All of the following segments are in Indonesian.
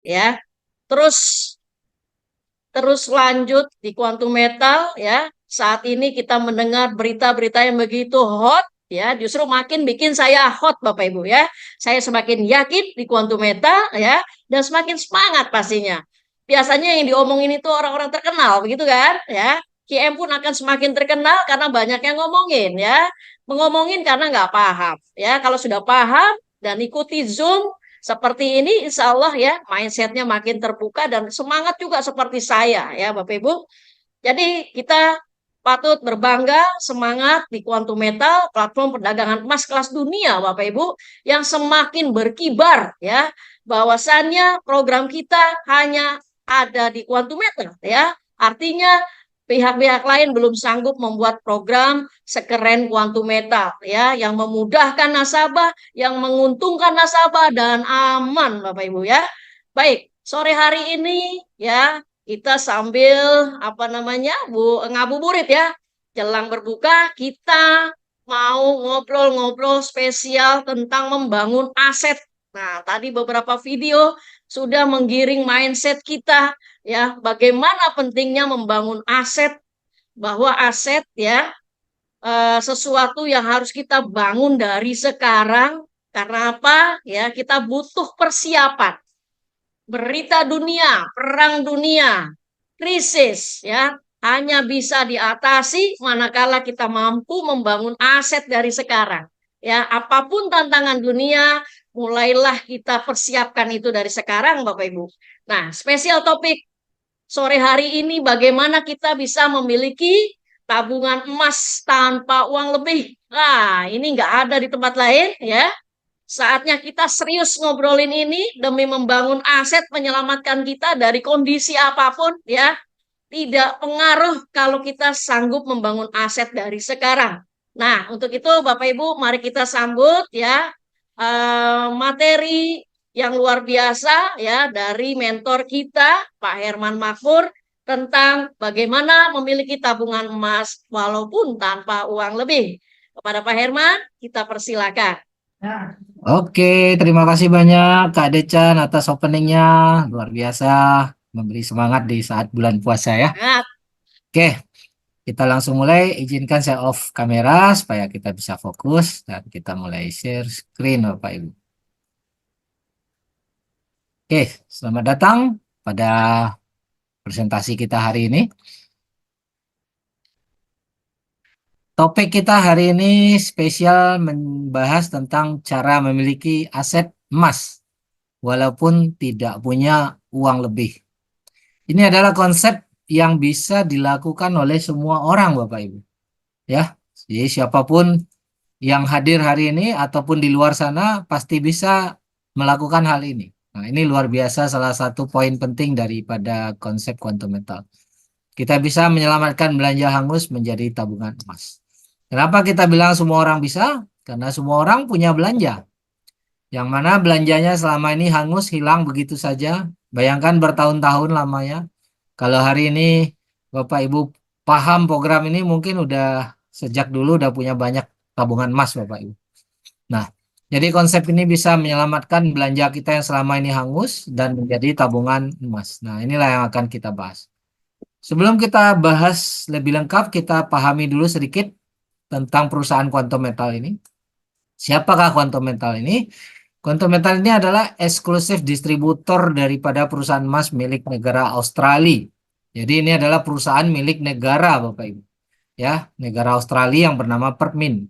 ya. Terus terus lanjut di kuantum metal ya. Saat ini kita mendengar berita-berita yang begitu hot ya, justru makin bikin saya hot Bapak Ibu ya. Saya semakin yakin di kuantum metal ya dan semakin semangat pastinya. Biasanya yang diomongin itu orang-orang terkenal begitu kan ya. QM pun akan semakin terkenal karena banyak yang ngomongin ya. Mengomongin karena nggak paham ya. Kalau sudah paham dan ikuti Zoom seperti ini, insya Allah ya, mindsetnya makin terbuka dan semangat juga seperti saya ya, Bapak Ibu. Jadi kita patut berbangga, semangat di Quantum Metal, platform perdagangan emas kelas dunia, Bapak Ibu, yang semakin berkibar ya. Bahwasannya program kita hanya ada di Quantum Metal ya. Artinya pihak-pihak lain belum sanggup membuat program sekeren Quantum Metal ya, yang memudahkan nasabah, yang menguntungkan nasabah dan aman Bapak Ibu ya. Baik, sore hari ini ya kita sambil apa namanya ngabuburit ya. Jelang berbuka kita mau ngobrol-ngobrol spesial tentang membangun aset. Nah, tadi beberapa video sudah menggiring mindset kita ya, bagaimana pentingnya membangun aset, bahwa aset ya sesuatu yang harus kita bangun dari sekarang. Karena apa? Ya, kita butuh persiapan. Berita dunia, perang dunia, krisis ya, hanya bisa diatasi manakala kita mampu membangun aset dari sekarang. Ya, apapun tantangan dunia, mulailah kita persiapkan itu dari sekarang, Bapak Ibu. Nah, spesial topik sore hari ini bagaimana kita bisa memiliki tabungan emas tanpa uang lebih. Nah, ini nggak ada di tempat lain ya. Saatnya kita serius ngobrolin ini demi membangun aset menyelamatkan kita dari kondisi apapun ya. Tidak pengaruh kalau kita sanggup membangun aset dari sekarang. Nah, untuk itu Bapak Ibu mari kita sambut ya materi yang luar biasa ya dari mentor kita Pak Herman Makmur tentang bagaimana memiliki tabungan emas walaupun tanpa uang lebih. Kepada Pak Herman, kita persilakan. Oke, terima kasih banyak Kak Decan atas openingnya. Luar biasa, memberi semangat di saat bulan puasa ya. Nah, Oke, kita langsung mulai. Izinkan saya off kamera supaya kita bisa fokus dan kita mulai share screen Bapak Ibu. Oke, selamat datang pada presentasi kita hari ini. Topik kita hari ini spesial membahas tentang cara memiliki aset emas walaupun tidak punya uang lebih. Ini adalah konsep yang bisa dilakukan oleh semua orang, Bapak Ibu. Ya, jadi siapapun yang hadir hari ini ataupun di luar sana pasti bisa melakukan hal ini. Nah, ini luar biasa salah satu poin penting daripada konsep quantum metal. Kita bisa menyelamatkan belanja hangus menjadi tabungan emas. Kenapa kita bilang semua orang bisa? Karena semua orang punya belanja. Yang mana belanjanya selama ini hangus, hilang begitu saja. Bayangkan bertahun-tahun lamanya. Kalau hari ini Bapak Ibu paham program ini mungkin udah sejak dulu udah punya banyak tabungan emas Bapak Ibu. Nah, jadi konsep ini bisa menyelamatkan belanja kita yang selama ini hangus dan menjadi tabungan emas. Nah, inilah yang akan kita bahas. Sebelum kita bahas lebih lengkap, kita pahami dulu sedikit tentang perusahaan Quantum Metal ini. Siapakah Quantum Metal ini? Quantum Metal ini adalah eksklusif distributor daripada perusahaan emas milik negara Australia. Jadi ini adalah perusahaan milik negara, Bapak Ibu. Ya, negara Australia yang bernama Permin.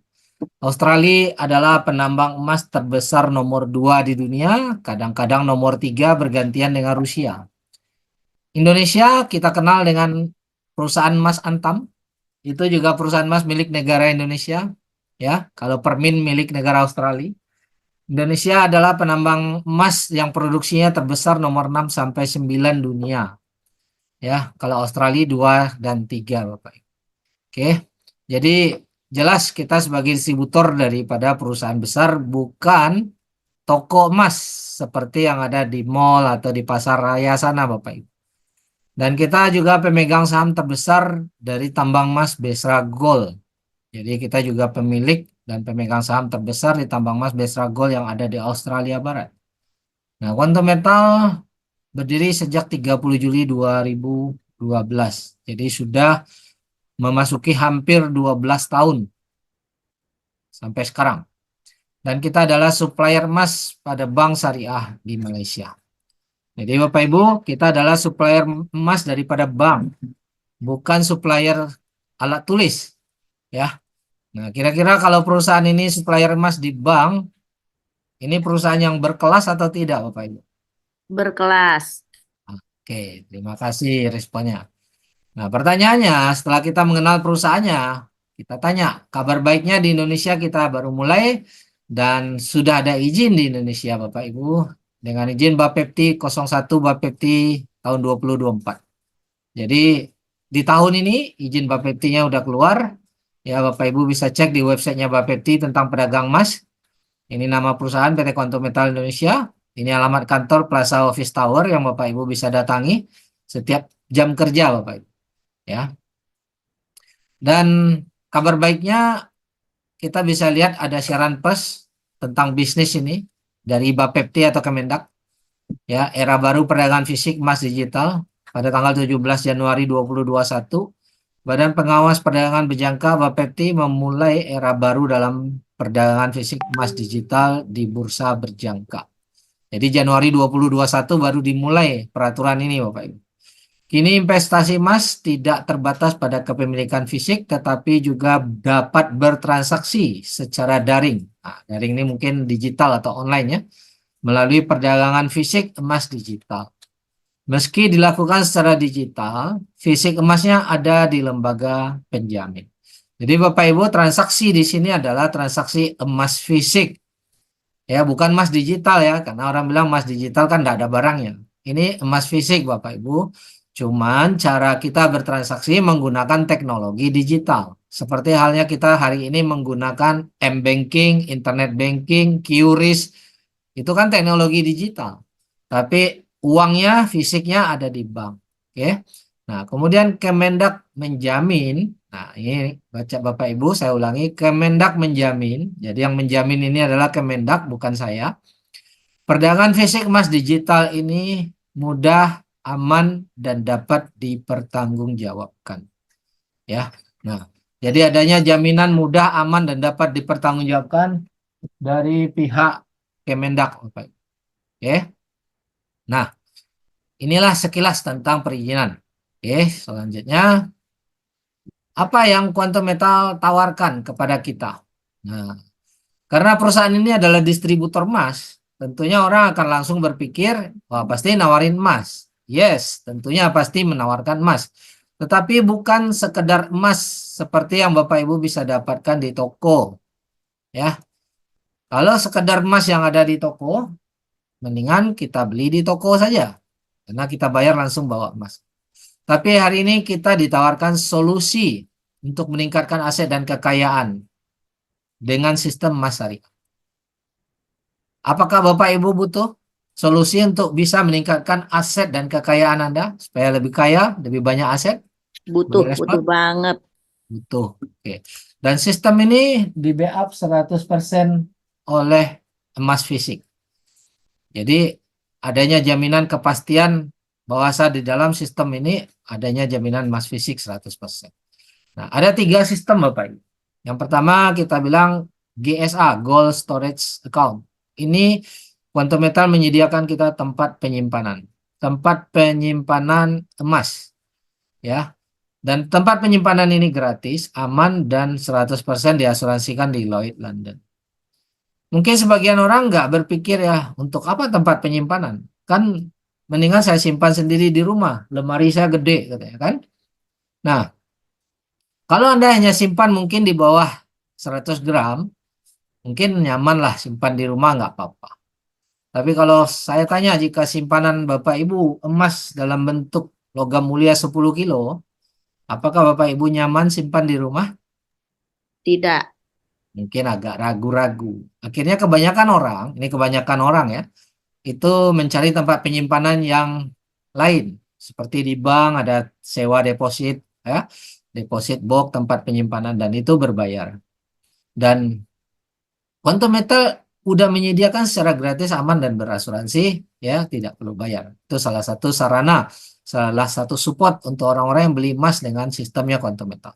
Australia adalah penambang emas terbesar nomor 2 di dunia, kadang-kadang nomor 3 bergantian dengan Rusia. Indonesia kita kenal dengan perusahaan emas Antam, itu juga perusahaan emas milik negara Indonesia. Ya, kalau Permin milik negara Australia. Indonesia adalah penambang emas yang produksinya terbesar nomor 6 sampai 9 dunia. Ya, kalau Australia 2 dan 3 Bapak. Oke. Jadi jelas kita sebagai distributor daripada perusahaan besar bukan toko emas seperti yang ada di mall atau di pasar raya sana Bapak Ibu. Dan kita juga pemegang saham terbesar dari tambang emas Besra Gold. Jadi kita juga pemilik dan pemegang saham terbesar di tambang emas Besra Gold yang ada di Australia Barat. Nah, Quantum Metal berdiri sejak 30 Juli 2012. Jadi sudah memasuki hampir 12 tahun sampai sekarang. Dan kita adalah supplier emas pada bank syariah di Malaysia. Jadi Bapak Ibu, kita adalah supplier emas daripada bank, bukan supplier alat tulis, ya. Nah, kira-kira kalau perusahaan ini supplier emas di bank, ini perusahaan yang berkelas atau tidak, Bapak Ibu? Berkelas. Oke, terima kasih responnya. Nah, pertanyaannya, setelah kita mengenal perusahaannya, kita tanya, kabar baiknya di Indonesia kita baru mulai dan sudah ada izin di Indonesia, Bapak Ibu, dengan izin Bapepti 01 Bapepti tahun 2024. Jadi, di tahun ini izin Bapeptinya udah keluar, ya Bapak Ibu bisa cek di websitenya Bapepti tentang pedagang emas. Ini nama perusahaan PT Quantum Metal Indonesia. Ini alamat kantor Plaza Office Tower yang Bapak Ibu bisa datangi setiap jam kerja Bapak Ibu. Ya. Dan kabar baiknya kita bisa lihat ada siaran pers tentang bisnis ini dari Bapepti atau Kemendak. Ya, era baru perdagangan fisik emas digital pada tanggal 17 Januari 2021. Badan Pengawas Perdagangan Berjangka Bapepti memulai era baru dalam perdagangan fisik emas digital di bursa berjangka. Jadi Januari 2021 baru dimulai peraturan ini Bapak Ibu. Kini investasi emas tidak terbatas pada kepemilikan fisik tetapi juga dapat bertransaksi secara daring. Nah, daring ini mungkin digital atau online ya, melalui perdagangan fisik emas digital. Meski dilakukan secara digital, fisik emasnya ada di lembaga penjamin. Jadi Bapak Ibu, transaksi di sini adalah transaksi emas fisik. Ya, bukan emas digital ya, karena orang bilang emas digital kan tidak ada barangnya. Ini emas fisik Bapak Ibu. Cuman cara kita bertransaksi menggunakan teknologi digital. Seperti halnya kita hari ini menggunakan m-banking, internet banking, QRIS. Itu kan teknologi digital. Tapi uangnya, fisiknya ada di bank. Oke. Nah, kemudian Kemendak menjamin. Nah, ini baca Bapak Ibu, saya ulangi. Kemendak menjamin. Jadi yang menjamin ini adalah Kemendak, bukan saya. Perdagangan fisik emas digital ini mudah, aman, dan dapat dipertanggungjawabkan. Ya. Nah, jadi adanya jaminan mudah, aman, dan dapat dipertanggungjawabkan dari pihak Kemendak, Bapak Ibu. Oke. Nah, inilah sekilas tentang perizinan. Oke, selanjutnya apa yang Quantum Metal tawarkan kepada kita? Nah, karena perusahaan ini adalah distributor emas, tentunya orang akan langsung berpikir, wah pasti nawarin emas. Yes, tentunya pasti menawarkan emas. Tetapi bukan sekedar emas seperti yang Bapak Ibu bisa dapatkan di toko. Ya, kalau sekedar emas yang ada di toko, mendingan kita beli di toko saja. Karena kita bayar langsung bawa emas. Tapi hari ini kita ditawarkan solusi untuk meningkatkan aset dan kekayaan dengan sistem emas syariah. Apakah Bapak Ibu butuh solusi untuk bisa meningkatkan aset dan kekayaan Anda supaya lebih kaya, lebih banyak aset? Butuh, Boleh respon? butuh banget. Butuh. Oke. Dan sistem ini di backup 100% oleh emas fisik. Jadi adanya jaminan kepastian bahwa di dalam sistem ini adanya jaminan emas fisik 100%. Nah, ada 3 sistem Bapak Ibu. Yang pertama kita bilang GSA, Gold Storage Account. Ini Quantum Metal menyediakan kita tempat penyimpanan. Tempat penyimpanan emas. Ya. Dan tempat penyimpanan ini gratis, aman, dan 100% diasuransikan di Lloyd London. Mungkin sebagian orang nggak berpikir ya, untuk apa tempat penyimpanan? Kan mendingan saya simpan sendiri di rumah, lemari saya gede, katanya kan. Nah, kalau Anda hanya simpan mungkin di bawah 100 gram, mungkin nyaman lah simpan di rumah nggak apa-apa. Tapi kalau saya tanya jika simpanan Bapak Ibu emas dalam bentuk logam mulia 10 kilo, apakah Bapak Ibu nyaman simpan di rumah? Tidak. Mungkin agak ragu-ragu. Akhirnya kebanyakan orang, ini kebanyakan orang ya, itu mencari tempat penyimpanan yang lain. Seperti di bank ada sewa deposit, ya, deposit box tempat penyimpanan dan itu berbayar. Dan Quantum Metal udah menyediakan secara gratis, aman dan berasuransi, ya tidak perlu bayar. Itu salah satu sarana, salah satu support untuk orang-orang yang beli emas dengan sistemnya quantum metal.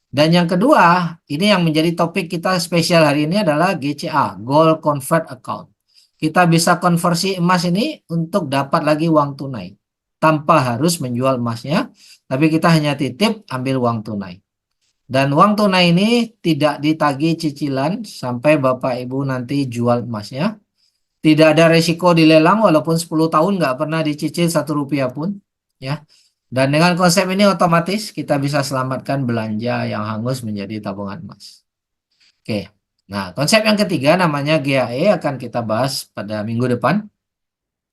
Dan yang kedua, ini yang menjadi topik kita spesial hari ini adalah GCA, Gold Convert Account. Kita bisa konversi emas ini untuk dapat lagi uang tunai tanpa harus menjual emasnya, tapi kita hanya titip ambil uang tunai. Dan uang tunai ini tidak ditagih cicilan sampai Bapak Ibu nanti jual emasnya. Tidak ada resiko dilelang walaupun 10 tahun nggak pernah dicicil 1 rupiah pun. Ya. Dan dengan konsep ini otomatis kita bisa selamatkan belanja yang hangus menjadi tabungan emas. Oke. Nah, konsep yang ketiga namanya GAE akan kita bahas pada minggu depan.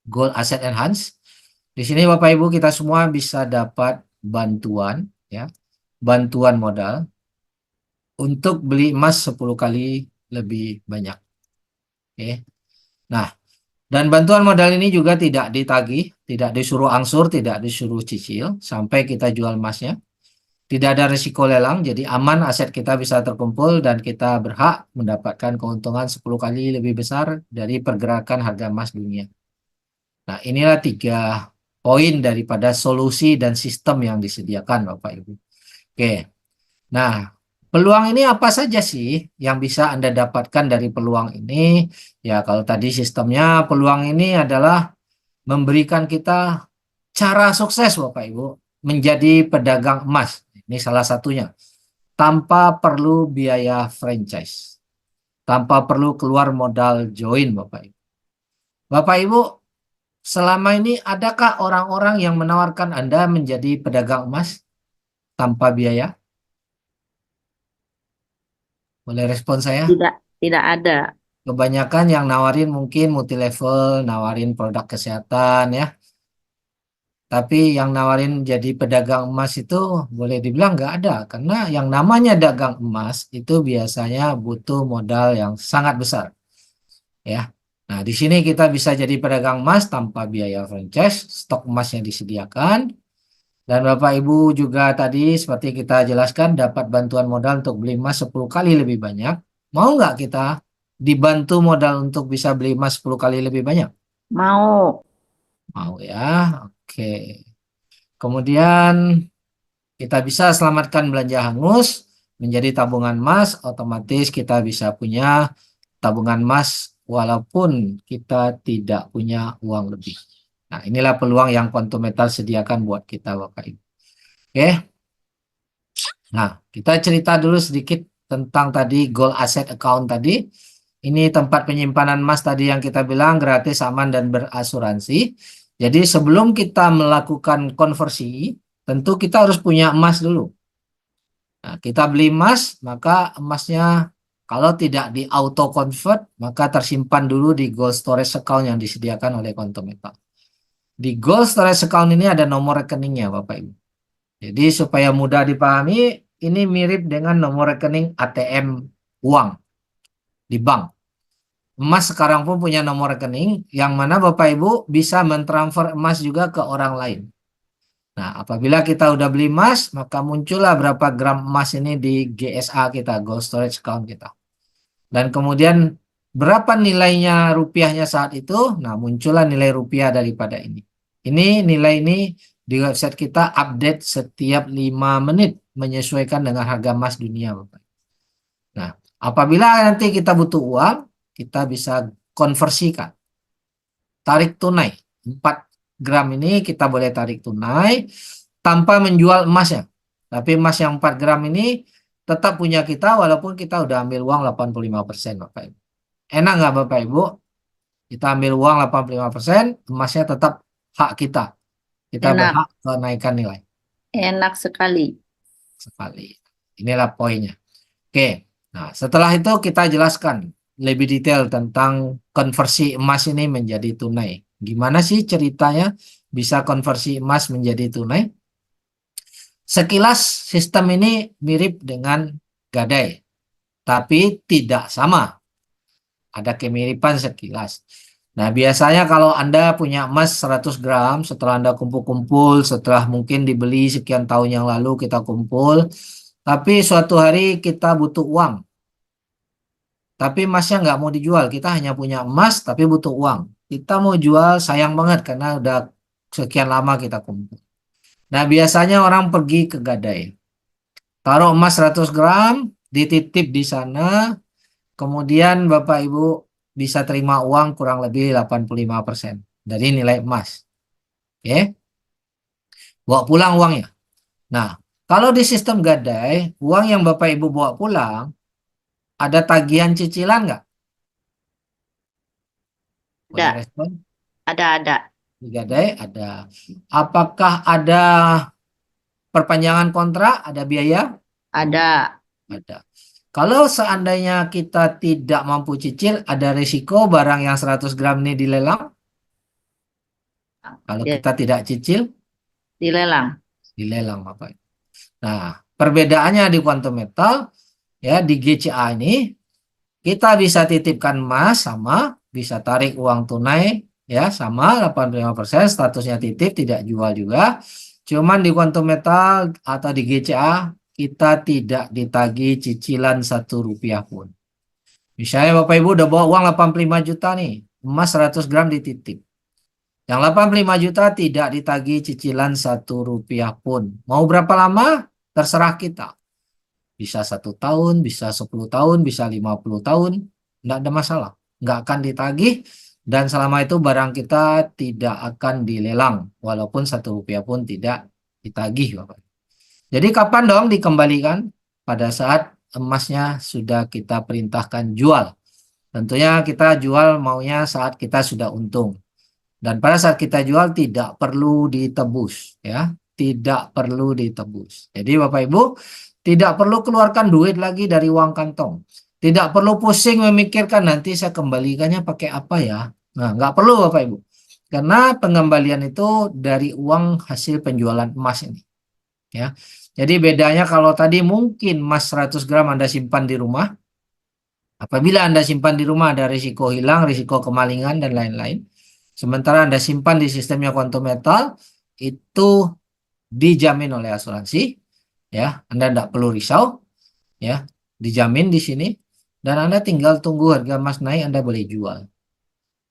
Gold Asset Enhance. Di sini Bapak Ibu kita semua bisa dapat bantuan, ya, bantuan modal untuk beli emas 10 kali lebih banyak. Oke. Nah, dan bantuan modal ini juga tidak ditagih, tidak disuruh angsur, tidak disuruh cicil sampai kita jual emasnya. Tidak ada risiko lelang, jadi aman, aset kita bisa terkumpul dan kita berhak mendapatkan keuntungan 10 kali lebih besar dari pergerakan harga emas dunia. Nah, inilah 3 poin daripada solusi dan sistem yang disediakan Bapak Ibu. Oke. Nah, peluang ini apa saja sih yang bisa Anda dapatkan dari peluang ini? Ya, kalau tadi sistemnya, peluang ini adalah memberikan kita cara sukses Bapak Ibu menjadi pedagang emas. Ini salah satunya. Tanpa perlu biaya franchise. Tanpa perlu keluar modal join Bapak Ibu. Bapak Ibu, selama ini adakah orang-orang yang menawarkan Anda menjadi pedagang emas tanpa biaya? Boleh respon saya? Tidak ada. Kebanyakan yang nawarin mungkin multi level, nawarin produk kesehatan ya. Tapi yang nawarin jadi pedagang emas itu boleh dibilang nggak ada. Karena yang namanya dagang emas itu biasanya butuh modal yang sangat besar. Ya. Nah, di sini kita bisa jadi pedagang emas tanpa biaya franchise, stok emasnya disediakan. Dan Bapak Ibu juga tadi seperti kita jelaskan dapat bantuan modal untuk beli emas 10 kali lebih banyak. Mau nggak kita dibantu modal untuk bisa beli emas 10 kali lebih banyak? Mau. Mau ya, oke. Kemudian kita bisa selamatkan belanja hangus menjadi tabungan emas, otomatis kita bisa punya tabungan emas walaupun kita tidak punya uang lebih. Nah, inilah peluang yang Quantum Metal sediakan buat kita Bapak Ibu. Oke. Nah, kita cerita dulu sedikit tentang tadi Gold Asset Account tadi. Ini tempat penyimpanan emas tadi yang kita bilang gratis, aman, dan berasuransi. Jadi sebelum kita melakukan konversi, tentu kita harus punya emas dulu. Nah, kita beli emas, maka emasnya kalau tidak di auto convert, maka tersimpan dulu di Gold Storage Account yang disediakan oleh Quantum Metal. Di Gold Storage Account ini ada nomor rekeningnya Bapak Ibu. Jadi supaya mudah dipahami, ini mirip dengan nomor rekening ATM uang di bank. Emas sekarang pun punya nomor rekening yang mana Bapak Ibu bisa mentransfer emas juga ke orang lain. Nah, apabila kita udah beli emas, maka muncullah berapa gram emas ini di GSA kita, Gold Storage Account kita. Dan kemudian berapa nilainya rupiahnya saat itu, nah muncullah nilai rupiah daripada ini. Ini nilai ini di website kita update setiap 5 menit menyesuaikan dengan harga emas dunia, Bapak. Nah, apabila nanti kita butuh uang, kita bisa konversikan. Tarik tunai. 4 gram ini kita boleh tarik tunai tanpa menjual emasnya. Tapi emas yang 4 gram ini tetap punya kita walaupun kita udah ambil uang 85%, Bapak Ibu. Enak nggak Bapak Ibu? Kita ambil uang 85%, emasnya tetap hak kita. Kita Enak. berhak kenaikan nilai. Enak sekali. Inilah poinnya. Oke. Nah, setelah itu kita jelaskan lebih detail tentang konversi emas ini menjadi tunai. Gimana sih ceritanya bisa konversi emas menjadi tunai? Sekilas sistem ini mirip dengan gadai, tapi tidak sama. Ada kemiripan sekilas. Nah, biasanya kalau Anda punya emas 100 gram, setelah Anda kumpul-kumpul, setelah mungkin dibeli sekian tahun yang lalu kita kumpul, tapi suatu hari kita butuh uang. tapi emasnya nggak mau dijual. Kita hanya punya emas tapi butuh uang. Kita mau jual sayang banget karena udah sekian lama kita kumpul. Nah, biasanya orang pergi ke Gadai. Taruh emas 100 gram, dititip di sana, kemudian Bapak Ibu bisa terima uang kurang lebih 85% dari nilai emas. Oke, bawa pulang uangnya. Nah, kalau di sistem Gadai, uang yang Bapak Ibu bawa pulang, ada tagihan cicilan nggak? Boleh Ada, respon? ada. Di Gadai ada. Apakah ada perpanjangan kontrak? Ada biaya? Ada, Ada. Kalau seandainya kita tidak mampu cicil, ada risiko barang yang 100 gram ini dilelang. Kalau ya, kita tidak cicil, dilelang. dilelang Bapak. Nah, perbedaannya di kuantum metal, ya di GCA ini, kita bisa titipkan emas sama, bisa tarik uang tunai, ya sama 85%, statusnya titip, tidak jual juga. Cuman di kuantum metal atau di GCA, kita tidak ditagih cicilan Rp1 pun. Misalnya Bapak Ibu udah bawa uang 85 juta nih, emas 100 gram dititip. Yang 85 juta tidak ditagih cicilan Rp1 pun. Mau berapa lama? Terserah kita. Bisa 1 tahun, bisa 10 tahun, bisa 50 tahun. Tidak ada masalah. Nggak akan ditagih. Dan selama itu barang kita tidak akan dilelang. Walaupun Rp1 pun tidak ditagih, Bapak. Jadi kapan dong dikembalikan? Pada saat emasnya sudah kita perintahkan jual. Tentunya kita jual maunya saat kita sudah untung. Dan pada saat kita jual tidak perlu ditebus, ya, tidak perlu ditebus. Jadi Bapak Ibu tidak perlu keluarkan duit lagi dari uang kantong, tidak perlu pusing memikirkan nanti saya kembalikannya pakai apa ya. Nah, nggak perlu Bapak Ibu, karena pengembalian itu dari uang hasil penjualan emas ini, ya. Jadi bedanya kalau tadi mungkin emas 100 gram Anda simpan di rumah, apabila Anda simpan di rumah ada risiko hilang, risiko kemalingan dan lain-lain. Sementara Anda simpan di sistemnya kuantum metal, itu dijamin oleh asuransi, ya. Anda tidak perlu risau, ya. Dijamin di sini, dan Anda tinggal tunggu harga emas naik, Anda boleh jual.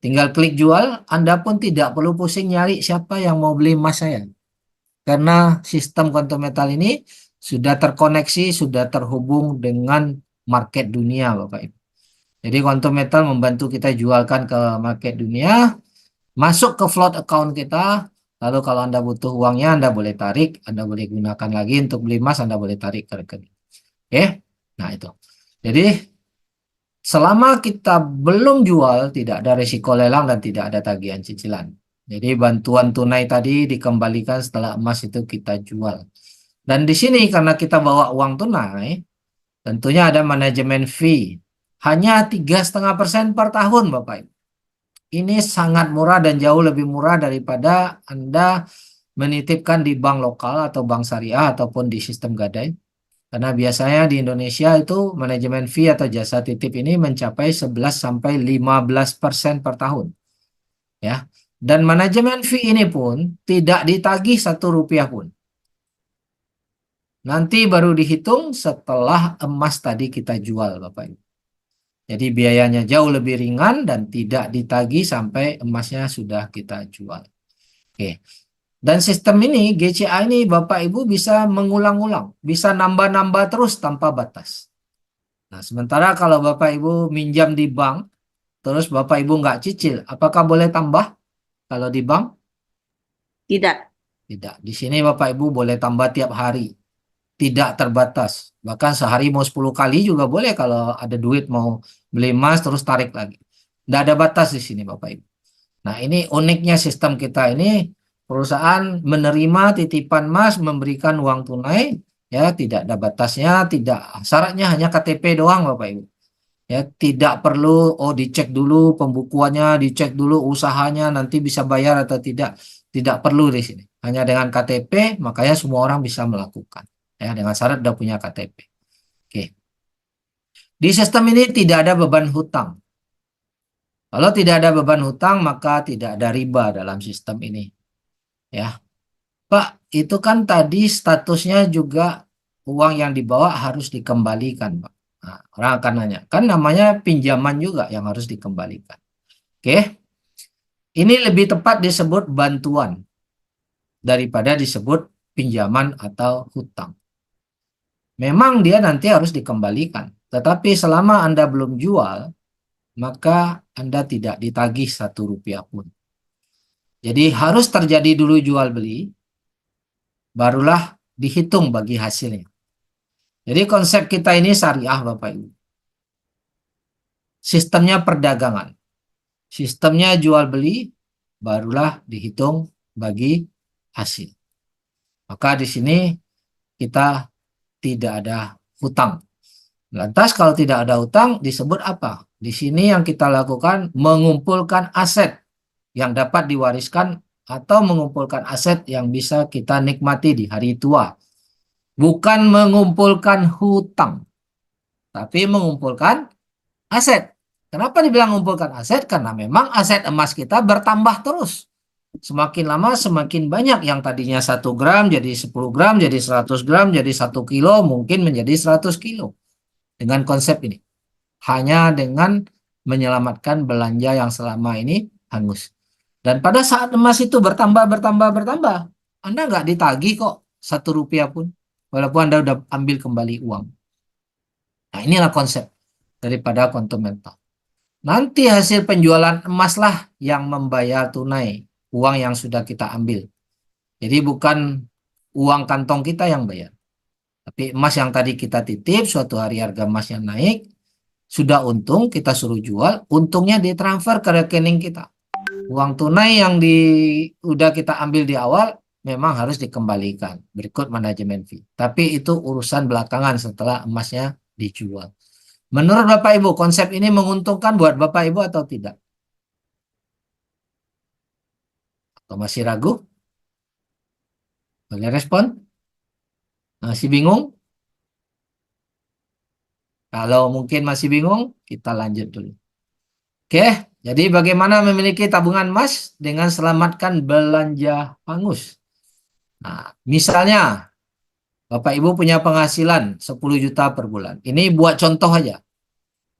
Tinggal klik jual, Anda pun tidak perlu pusing nyari siapa yang mau beli emas saya. Karena sistem kuantum metal ini sudah terkoneksi, sudah terhubung dengan market dunia, Bapak Ibu. Jadi quantum metal membantu kita jualkan ke market dunia, masuk ke float account kita, lalu kalau Anda butuh uangnya Anda boleh tarik, Anda boleh gunakan lagi untuk beli emas, Anda boleh tarik ke rekening. Oke, nah itu. Jadi selama kita belum jual tidak ada risiko lelang dan tidak ada tagihan cicilan. Jadi bantuan tunai tadi dikembalikan setelah emas itu kita jual. Dan di sini karena kita bawa uang tunai, tentunya ada manajemen fee. Hanya 3,5% per tahun, Bapak Ibu. Ini sangat murah dan jauh lebih murah daripada Anda menitipkan di bank lokal atau bank syariah ataupun di sistem gadai. Karena biasanya di Indonesia itu manajemen fee atau jasa titip ini mencapai 11-15% per tahun. Ya. Dan manajemen fee ini pun tidak ditagih Rp1 pun. Nanti baru dihitung setelah emas tadi kita jual, Bapak Ibu. Jadi biayanya jauh lebih ringan dan tidak ditagih sampai emasnya sudah kita jual. Oke. Dan sistem ini, GCA ini Bapak Ibu bisa mengulang-ulang, bisa nambah-nambah terus tanpa batas. Nah, sementara kalau Bapak Ibu minjam di bank, terus Bapak Ibu nggak cicil, apakah boleh tambah kalau di bank? Tidak, Tidak. Di sini Bapak Ibu boleh tambah tiap hari. Tidak terbatas. Bahkan sehari mau 10 kali juga boleh kalau ada duit mau beli emas terus tarik lagi. Tidak ada batas di sini Bapak Ibu. Nah, ini uniknya sistem kita ini, perusahaan menerima titipan emas, memberikan uang tunai, ya tidak ada batasnya, tidak syaratnya hanya KTP doang Bapak Ibu. Ya, tidak perlu dicek dulu pembukuannya, dicek dulu usahanya nanti bisa bayar atau tidak. Tidak perlu di sini. Hanya dengan KTP makanya semua orang bisa melakukan. Ya, dengan syarat udah punya KTP. Oke. Di sistem ini tidak ada beban hutang. Kalau tidak ada beban hutang, maka tidak ada riba dalam sistem ini. Ya, Pak, itu kan tadi statusnya juga uang yang dibawa harus dikembalikan, Pak. Nah, orang akan nanya, kan namanya pinjaman juga yang harus dikembalikan. Oke, ini lebih tepat disebut bantuan daripada disebut pinjaman atau hutang. Memang dia nanti harus dikembalikan, tetapi selama Anda belum jual, maka Anda tidak ditagih Rp1 pun. Jadi harus terjadi dulu jual beli, barulah dihitung bagi hasilnya. Jadi konsep kita ini syariah Bapak Ibu. Sistemnya perdagangan. Sistemnya jual beli, barulah dihitung bagi hasil. Maka di sini kita tidak ada hutang. Lantas kalau tidak ada hutang disebut apa? Di sini yang kita lakukan mengumpulkan aset yang dapat diwariskan atau mengumpulkan aset yang bisa kita nikmati di hari tua. Bukan mengumpulkan hutang, tapi mengumpulkan aset. Kenapa dibilang mengumpulkan aset? Karena memang aset emas kita bertambah terus. Semakin lama semakin banyak, yang tadinya 1 gram jadi 10 gram, jadi 100 gram, jadi 1 kilo, mungkin menjadi 100 kilo. Dengan konsep ini. Hanya dengan menyelamatkan belanja yang selama ini hangus. Dan pada saat emas itu bertambah, Anda nggak ditagih kok Rp1 pun. Walaupun Anda udah ambil kembali uang. Nah, inilah konsep daripada quantum mental. Nanti hasil penjualan emas lah yang membayar tunai uang yang sudah kita ambil. Jadi bukan uang kantong kita yang bayar. Tapi emas yang tadi kita titip, suatu hari harga emasnya naik, sudah untung, kita suruh jual, untungnya ditransfer ke rekening kita. Uang tunai yang udah kita ambil di awal, memang harus dikembalikan berikut manajemen fee. Tapi itu urusan belakangan setelah emasnya dijual. Menurut Bapak Ibu, konsep ini menguntungkan buat Bapak Ibu atau tidak? Atau masih ragu? Boleh respon? Masih bingung? Kalau mungkin masih bingung, kita lanjut dulu. Oke, jadi bagaimana memiliki tabungan emas dengan selamatkan belanja hangus? Nah, misalnya Bapak Ibu punya penghasilan 10 juta per bulan. Ini buat contoh aja.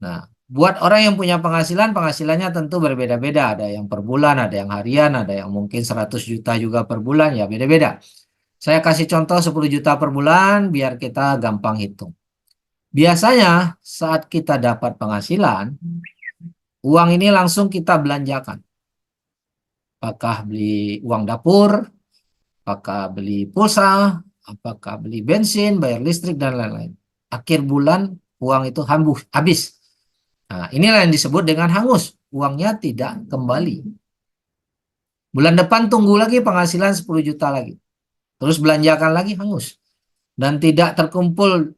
Nah, buat orang yang punya penghasilannya tentu berbeda-beda. Ada yang per bulan, ada yang harian, ada yang mungkin 100 juta juga per bulan, ya beda-beda. Saya kasih contoh 10 juta per bulan biar kita gampang hitung. Biasanya saat kita dapat penghasilan, uang ini langsung kita belanjakan. Apakah beli uang dapur, apakah beli pulsa, apakah beli bensin, bayar listrik, dan lain-lain. Akhir bulan uang itu habis. Nah, inilah yang disebut dengan hangus. Uangnya tidak kembali. Bulan depan tunggu lagi penghasilan 10 juta lagi. Terus belanjakan lagi hangus. Dan tidak terkumpul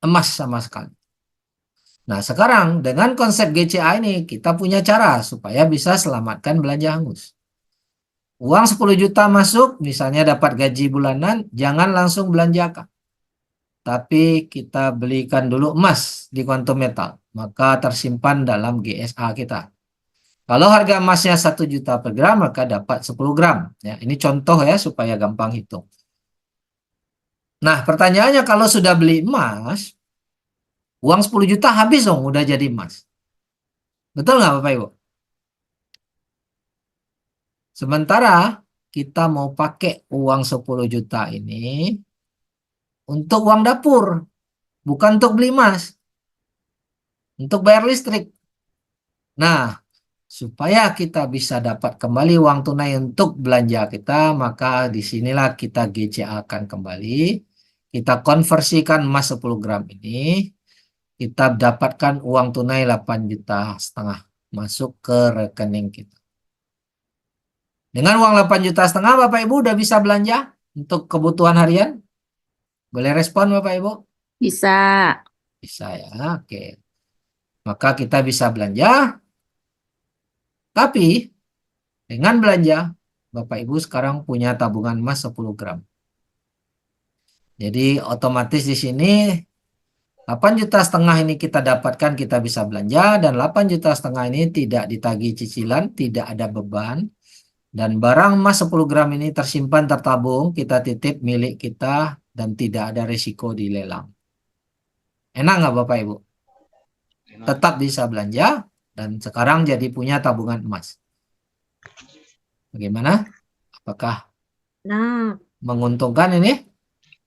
emas sama sekali. Nah, sekarang dengan konsep GCA ini kita punya cara supaya bisa selamatkan belanja hangus. Uang 10 juta masuk, misalnya dapat gaji bulanan, jangan langsung belanjakan. Tapi kita belikan dulu emas di quantum metal, maka tersimpan dalam GSA kita. Kalau harga emasnya 1 juta per gram, maka dapat 10 gram. Ya, ini contoh ya supaya gampang hitung. Nah, pertanyaannya kalau sudah beli emas, uang 10 juta habis dong, udah jadi emas. Betul nggak Bapak Ibu? Sementara kita mau pakai uang 10 juta ini untuk uang dapur, bukan untuk beli emas, untuk bayar listrik. Nah, supaya kita bisa dapat kembali uang tunai untuk belanja kita, maka disinilah kita GCA-kan kembali. Kita konversikan emas 10 gram ini, kita dapatkan uang tunai 8,5 juta masuk ke rekening kita. Dengan uang 8,5 juta, Bapak Ibu udah bisa belanja untuk kebutuhan harian? Boleh respon Bapak Ibu? Bisa. Bisa ya, oke. Maka kita bisa belanja, tapi dengan belanja, Bapak Ibu sekarang punya tabungan emas 10 gram. Jadi otomatis di sini 8,5 juta ini kita dapatkan, kita bisa belanja, dan 8,5 juta ini tidak ditagih cicilan, tidak ada beban. Dan barang emas 10 gram ini tersimpan, tertabung, kita titip milik kita dan tidak ada risiko dilelang. Enak nggak Bapak Ibu? tetap bisa belanja dan sekarang jadi punya tabungan emas. Bagaimana? Apakah Nah, menguntungkan ini?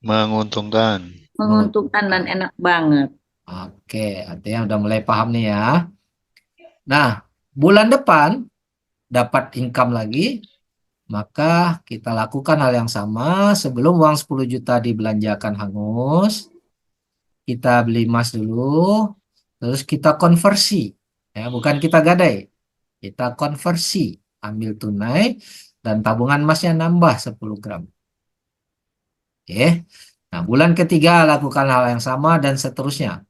Menguntungkan. Menguntungkan dan enak banget. Oke, artinya udah mulai paham nih ya. Nah, bulan depan dapat income lagi, maka kita lakukan hal yang sama. Sebelum uang 10 juta dibelanjakan hangus, kita beli emas dulu, terus kita konversi. Ya, bukan kita gadai. Kita konversi, ambil tunai, dan tabungan emasnya nambah 10 gram. Oke. Nah, bulan ketiga lakukan hal yang sama dan seterusnya.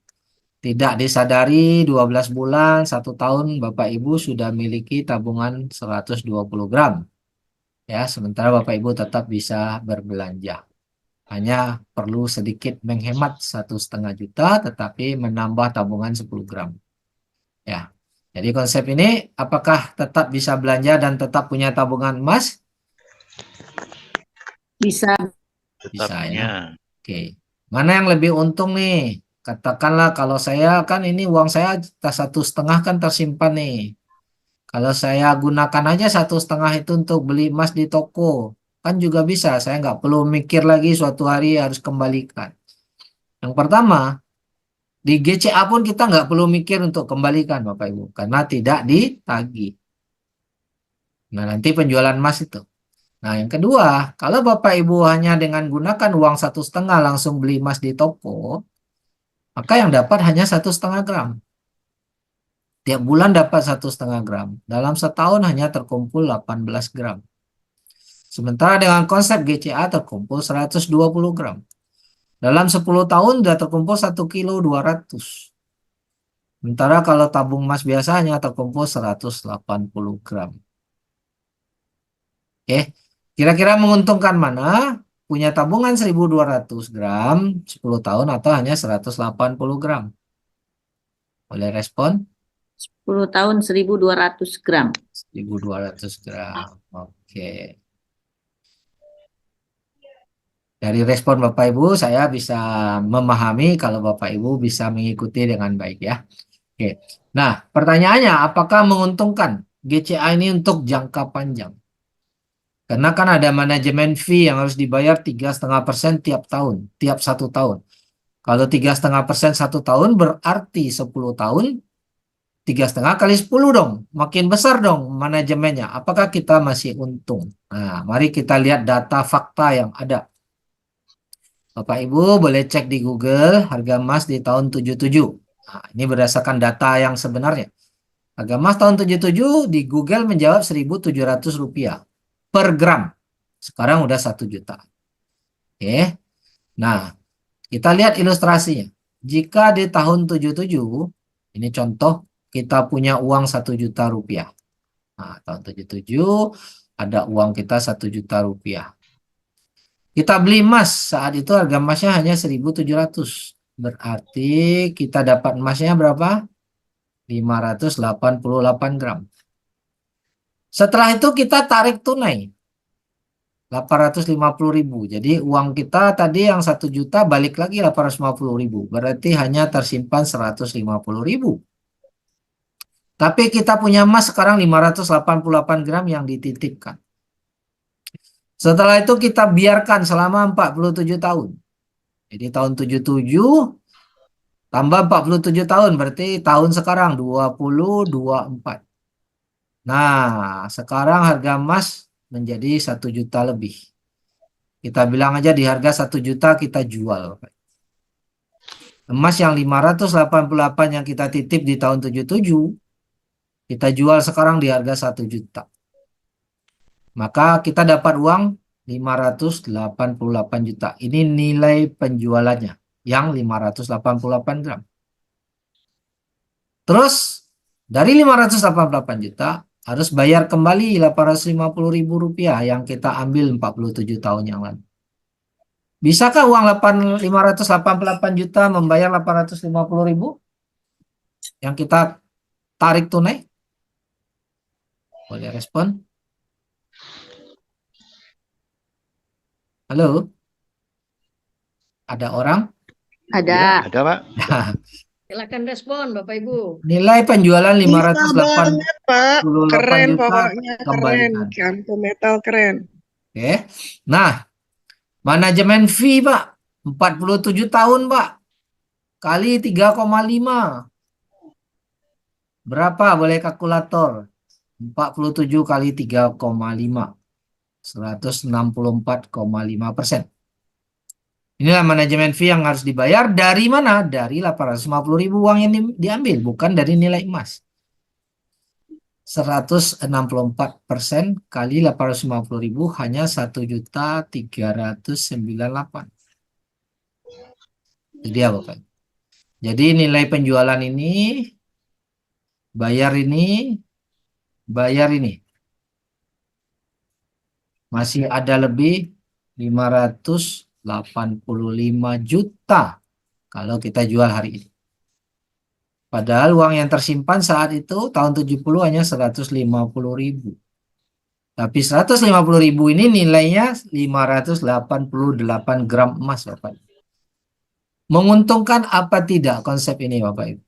Tidak disadari 12 bulan, 1 tahun Bapak Ibu sudah miliki tabungan 120 gram. Ya, sementara Bapak Ibu tetap bisa berbelanja. Hanya perlu sedikit menghemat 1,5 juta, tetapi menambah tabungan 10 gram. Ya, jadi konsep ini apakah tetap bisa belanja dan tetap punya tabungan emas? Bisa Tetap Bisa ya. punya. Oke, mana yang lebih untung nih? Katakanlah kalau saya kan ini uang saya 1,5 kan tersimpan nih. Kalau saya gunakan aja 1,5 itu untuk beli emas di toko, kan juga bisa. Saya nggak perlu mikir lagi suatu hari harus kembalikan. Yang pertama, di GCA pun kita nggak perlu mikir untuk kembalikan Bapak Ibu, karena tidak ditagih. Nah, nanti penjualan emas itu. Nah, yang kedua, kalau Bapak Ibu hanya dengan gunakan uang 1,5 langsung beli emas di toko, maka yang dapat hanya 1,5 gram. Tiap bulan dapat 1,5 gram. Dalam setahun hanya terkumpul 18 gram. Sementara dengan konsep GCA terkumpul 120 gram. Dalam 10 tahun sudah terkumpul 1,2 kg. Sementara kalau tabung emas biasanya terkumpul 180 gram. Oke, kira-kira menguntungkan mana? Punya tabungan 1.200 gram 10 tahun atau hanya 180 gram? Boleh respon? 10 tahun 1.200 gram. 1.200 gram. Oke. Dari respon Bapak Ibu, saya bisa memahami kalau Bapak Ibu bisa mengikuti dengan baik ya. Oke. Nah, pertanyaannya, apakah menguntungkan GCA ini untuk jangka panjang? Karena kan ada manajemen fee yang harus dibayar 3,5% tiap tahun, tiap 1 tahun. Kalau 3,5% 1 tahun berarti 10 tahun, 3,5 kali 10 dong, makin besar dong manajemennya. Apakah kita masih untung? Nah, mari kita lihat data fakta yang ada. Bapak Ibu boleh cek di Google harga emas di tahun 77. Nah, ini berdasarkan data yang sebenarnya. Harga emas tahun 77 di Google menjawab Rp1.700 per gram. Sekarang udah 1 juta. Oke. Nah, kita lihat ilustrasinya. Jika di tahun 77, ini contoh kita punya uang 1 juta rupiah. Nah, tahun 77 ada uang kita 1 juta rupiah. Kita beli emas, saat itu harga emasnya hanya 1.700. Berarti kita dapat emasnya berapa? 588 gram. Setelah itu kita tarik tunai 850.000. Jadi uang kita tadi yang 1 juta balik lagi 850.000. Berarti hanya tersimpan 150.000. Tapi kita punya emas sekarang 588 gram yang dititipkan. Setelah itu kita biarkan selama 47 tahun. Jadi tahun 77 tambah 47 tahun berarti tahun sekarang 2024. Nah, sekarang harga emas menjadi 1 juta lebih. Kita bilang aja di harga 1 juta kita jual. Emas yang 588 yang kita titip di tahun 77, kita jual sekarang di harga 1 juta. Maka kita dapat uang 588 juta. Ini nilai penjualannya yang 588 gram. Terus dari 588 juta harus bayar kembali 850.000 rupiah yang kita ambil 47 tahun yang lalu. Bisakah uang 588 juta membayar 850.000 yang kita tarik tunai? Boleh respon? Halo? Ada orang? Ada. Ada, Pak? Silakan respon Bapak Ibu. Nilai penjualan Bisa 588 banget, Pak. Keren juta pokoknya, keren. kembalikan. Kanto metal keren. Oke. Nah, manajemen fee, Pak. 47 tahun, Pak. Kali 3,5. Berapa boleh kalkulator? 47 kali 3,5. 164,5%. Inilah manajemen fee yang harus dibayar dari mana? Dari 850.000 uang yang diambil, bukan dari nilai emas. 164% kali 850.000 hanya 1.398.000. Itu dia Bapak. Jadi nilai penjualan ini, bayar ini, masih ada lebih 585 juta kalau kita jual hari ini. Padahal uang yang tersimpan saat itu tahun 70 hanya 150.000. Tapi 150.000 ini nilainya 588 gram emas Bapak. Menguntungkan apa tidak konsep ini Bapak Ibu?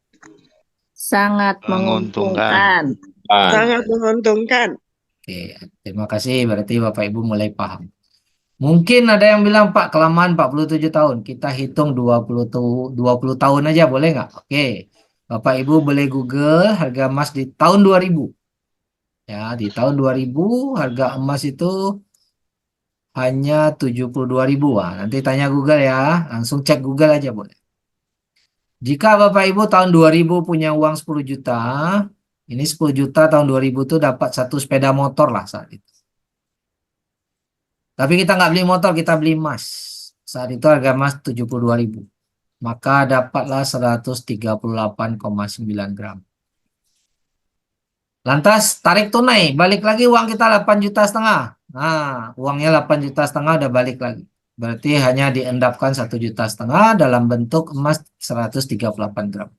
Sangat menguntungkan. Sangat menguntungkan. Oke, terima kasih. Berarti Bapak Ibu mulai paham. Mungkin ada yang bilang, Pak, kelamaan 47 tahun. Kita hitung 20 tahun aja, boleh nggak? Oke. Bapak Ibu boleh Google harga emas di tahun 2000. Ya, di tahun 2000 harga emas itu hanya 72.000. Wah, nanti tanya Google ya. Langsung cek Google aja boleh. Jika Bapak Ibu tahun 2000 punya uang 10 juta, ini 10 juta tahun 2000 tuh dapat satu sepeda motor lah saat itu. Tapi kita nggak beli motor, kita beli emas. Saat itu harga emas 72.000. Maka dapatlah 138,9 gram. Lantas tarik tunai, balik lagi uang kita 8,5 juta. Nah, uangnya 8,5 juta udah balik lagi. Berarti hanya diendapkan 1,5 juta dalam bentuk emas 138 gram.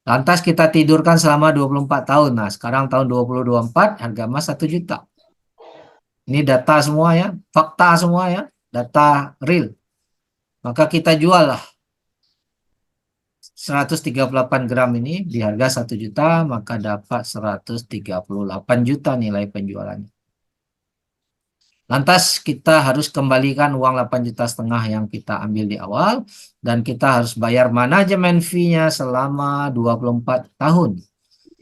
Lantas kita tidurkan selama 24 tahun. Nah, sekarang tahun 2024 harga emas 1 juta. Ini data semua ya, fakta semua ya, data real. Maka kita jual lah 138 gram ini di harga 1 juta, maka dapat 138 juta nilai penjualannya. Lantas kita harus kembalikan uang 8,5 juta yang kita ambil di awal, dan kita harus bayar manajemen fee-nya selama 24 tahun.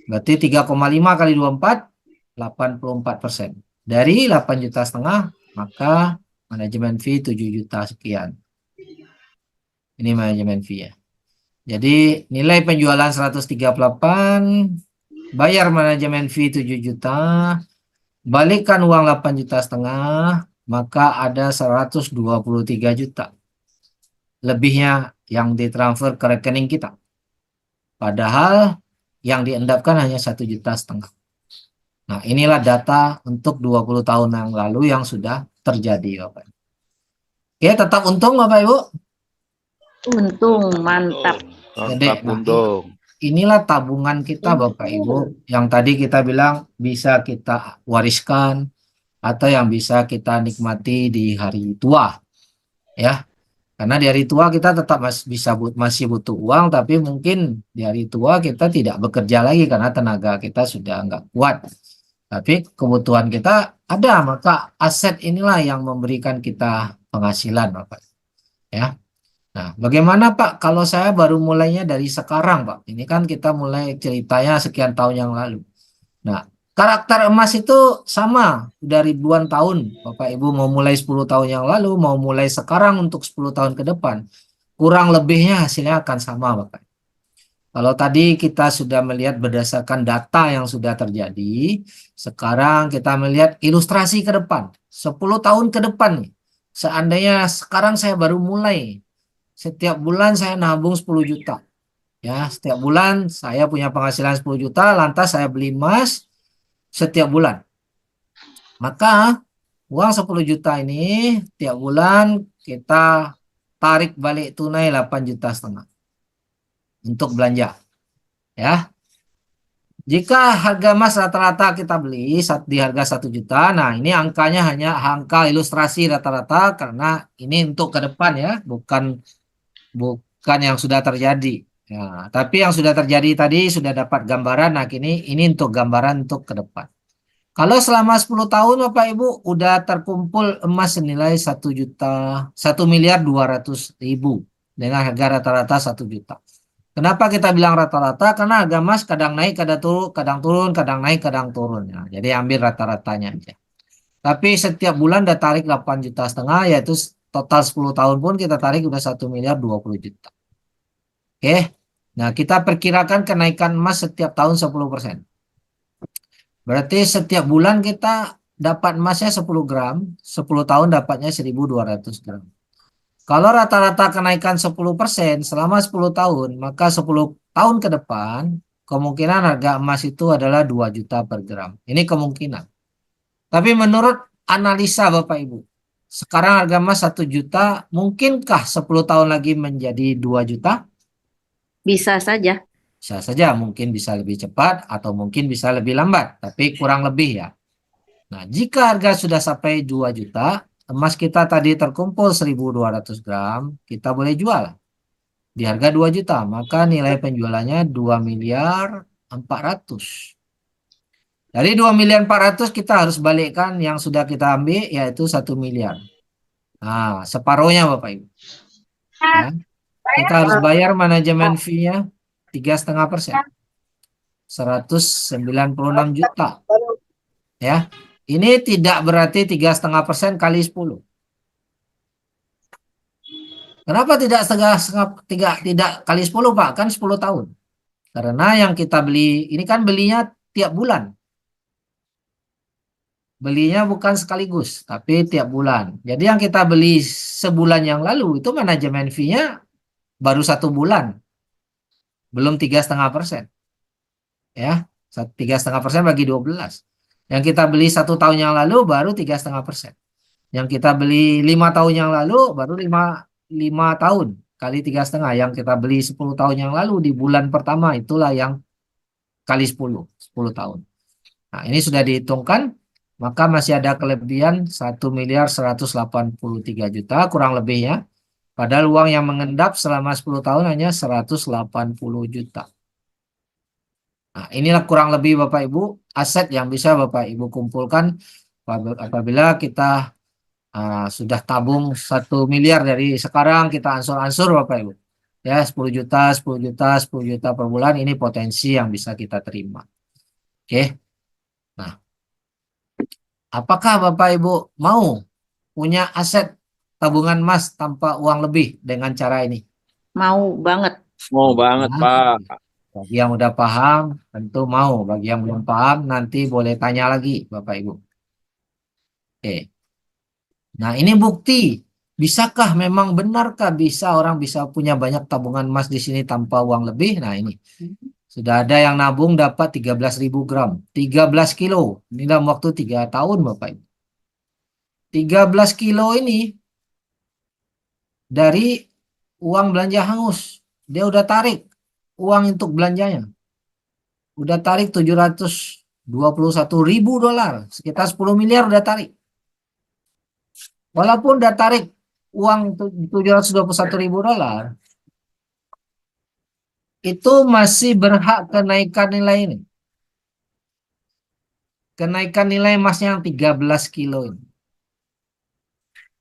Berarti 3,5 kali 24, 84%. Dari 8,5 juta, maka manajemen fee 7 juta sekian. Ini manajemen fee ya. Jadi nilai penjualan 138, bayar manajemen fee 7 juta, balikkan uang 8,5 juta, maka ada 123 juta. Lebihnya yang ditransfer ke rekening kita. Padahal yang diendapkan hanya 1,5 juta. Nah, inilah data untuk 20 tahun yang lalu yang sudah terjadi, Bapak. Oke, tetap untung, Bapak Ibu. Untung, mantap. Mantap, Nah, untung. inilah tabungan kita, Bapak Ibu, yang tadi kita bilang bisa kita wariskan atau yang bisa kita nikmati di hari tua. Ya. Karena di hari tua kita tetap masih butuh uang, tapi mungkin di hari tua kita tidak bekerja lagi karena tenaga kita sudah nggak kuat. Tapi kebutuhan kita ada, maka aset inilah yang memberikan kita penghasilan, Bapak. Ya. Nah, bagaimana Pak kalau saya baru mulainya dari sekarang, Pak? Ini kan kita mulai ceritanya sekian tahun yang lalu. Nah, karakter emas itu sama, udah ribuan tahun. Bapak Ibu mau mulai 10 tahun yang lalu, mau mulai sekarang untuk 10 tahun ke depan. Kurang lebihnya hasilnya akan sama, Bapak. Kalau tadi kita sudah melihat berdasarkan data yang sudah terjadi, sekarang kita melihat ilustrasi ke depan. 10 tahun ke depan nih. Seandainya sekarang saya baru mulai, setiap bulan saya nabung 10 juta. Ya, setiap bulan saya punya penghasilan 10 juta, lantas saya beli emas setiap bulan. Maka uang 10 juta ini tiap bulan kita tarik balik tunai 8,5 juta untuk belanja. Ya. Jika harga emas rata-rata kita beli di harga 1 juta, nah ini angkanya hanya angka ilustrasi rata-rata karena ini untuk ke depan ya, bukan yang sudah terjadi. Ya, tapi yang sudah terjadi tadi sudah dapat gambaran. Nah, ini untuk gambaran untuk ke depan. Kalau selama 10 tahun Bapak Ibu udah terkumpul emas senilai 1.200.000 dengan harga rata-rata 1 juta. Kenapa kita bilang rata-rata? Karena harga emas kadang naik, kadang turun, kadang naik, kadang turun. Ya, jadi ambil rata-ratanya aja. Tapi setiap bulan udah tarik 8,5 juta, yaitu total 10 tahun pun kita tarik udah 1.020.000.000. Oke. Nah, kita perkirakan kenaikan emas setiap tahun 10%. Berarti setiap bulan kita dapat emasnya 10 gram, 10 tahun dapatnya 1.200 gram. Kalau rata-rata kenaikan 10% selama 10 tahun, maka 10 tahun ke depan kemungkinan harga emas itu adalah 2 juta per gram. Ini kemungkinan. Tapi menurut analisa Bapak Ibu, sekarang harga emas 1 juta, mungkinkah 10 tahun lagi menjadi 2 juta? Bisa saja. Bisa saja, mungkin bisa lebih cepat atau mungkin bisa lebih lambat, tapi kurang lebih ya. Nah, jika harga sudah sampai 2 juta, emas kita tadi terkumpul 1.200 gram, kita boleh jual di harga 2 juta, maka nilai penjualannya 2.400.000.000. Dari 2.400.000.000 kita harus balikkan yang sudah kita ambil, yaitu 1 miliar. Nah, separuhnya Bapak Ibu. Ya. Kita harus bayar manajemen fee-nya 3,5%. 196 juta. Ya. Ini tidak berarti 3,5% kali 10. Kenapa tidak tidak kali 10, Pak? Kan 10 tahun. Karena yang kita beli, ini kan belinya tiap bulan. Belinya bukan sekaligus, tapi tiap bulan. Jadi yang kita beli sebulan yang lalu, itu manajemen fee-nya baru 1 bulan. Belum 3,5%. Ya, 3,5% bagi 12. Yang kita beli 1 tahun yang lalu baru 3,5%. Yang kita beli 5 tahun yang lalu baru 5 tahun kali 3,5. Yang kita beli 10 tahun yang lalu di bulan pertama, itulah yang kali 10 tahun. Nah, ini sudah dihitungkan, maka masih ada kelebihan 1.183.000.000 kurang lebihnya. Padahal uang yang mengendap selama 10 tahun hanya 180 juta. Nah, inilah kurang lebih Bapak Ibu aset yang bisa Bapak Ibu kumpulkan apabila kita sudah tabung 1 miliar dari sekarang, kita ansur-ansur Bapak Ibu. Ya, 10 juta, 10 juta, 10 juta per bulan, ini potensi yang bisa kita terima. Oke. Nah, apakah Bapak Ibu mau punya aset tabungan emas tanpa uang lebih dengan cara ini? Mau banget. Mau banget, Nah, Pak. bagi yang udah paham, tentu mau. Bagi yang belum paham, nanti boleh tanya lagi, Bapak Ibu. Oke. Nah, ini bukti. Bisakah, memang benarkah bisa orang bisa punya banyak tabungan emas di sini tanpa uang lebih? Nah, ini. Sudah ada yang nabung dapat 13.000 gram. 13 kilo. Ini dalam waktu 3 tahun, Bapak Ibu. 13 kilo ini dari uang belanja hangus. Dia udah tarik uang untuk belanjanya. Udah tarik 721.000 dolar, sekitar 10 miliar udah tarik. Walaupun udah tarik uang 721.000 dolar, itu masih berhak kenaikan nilai ini. Kenaikan nilai emasnya yang 13 kilo ini.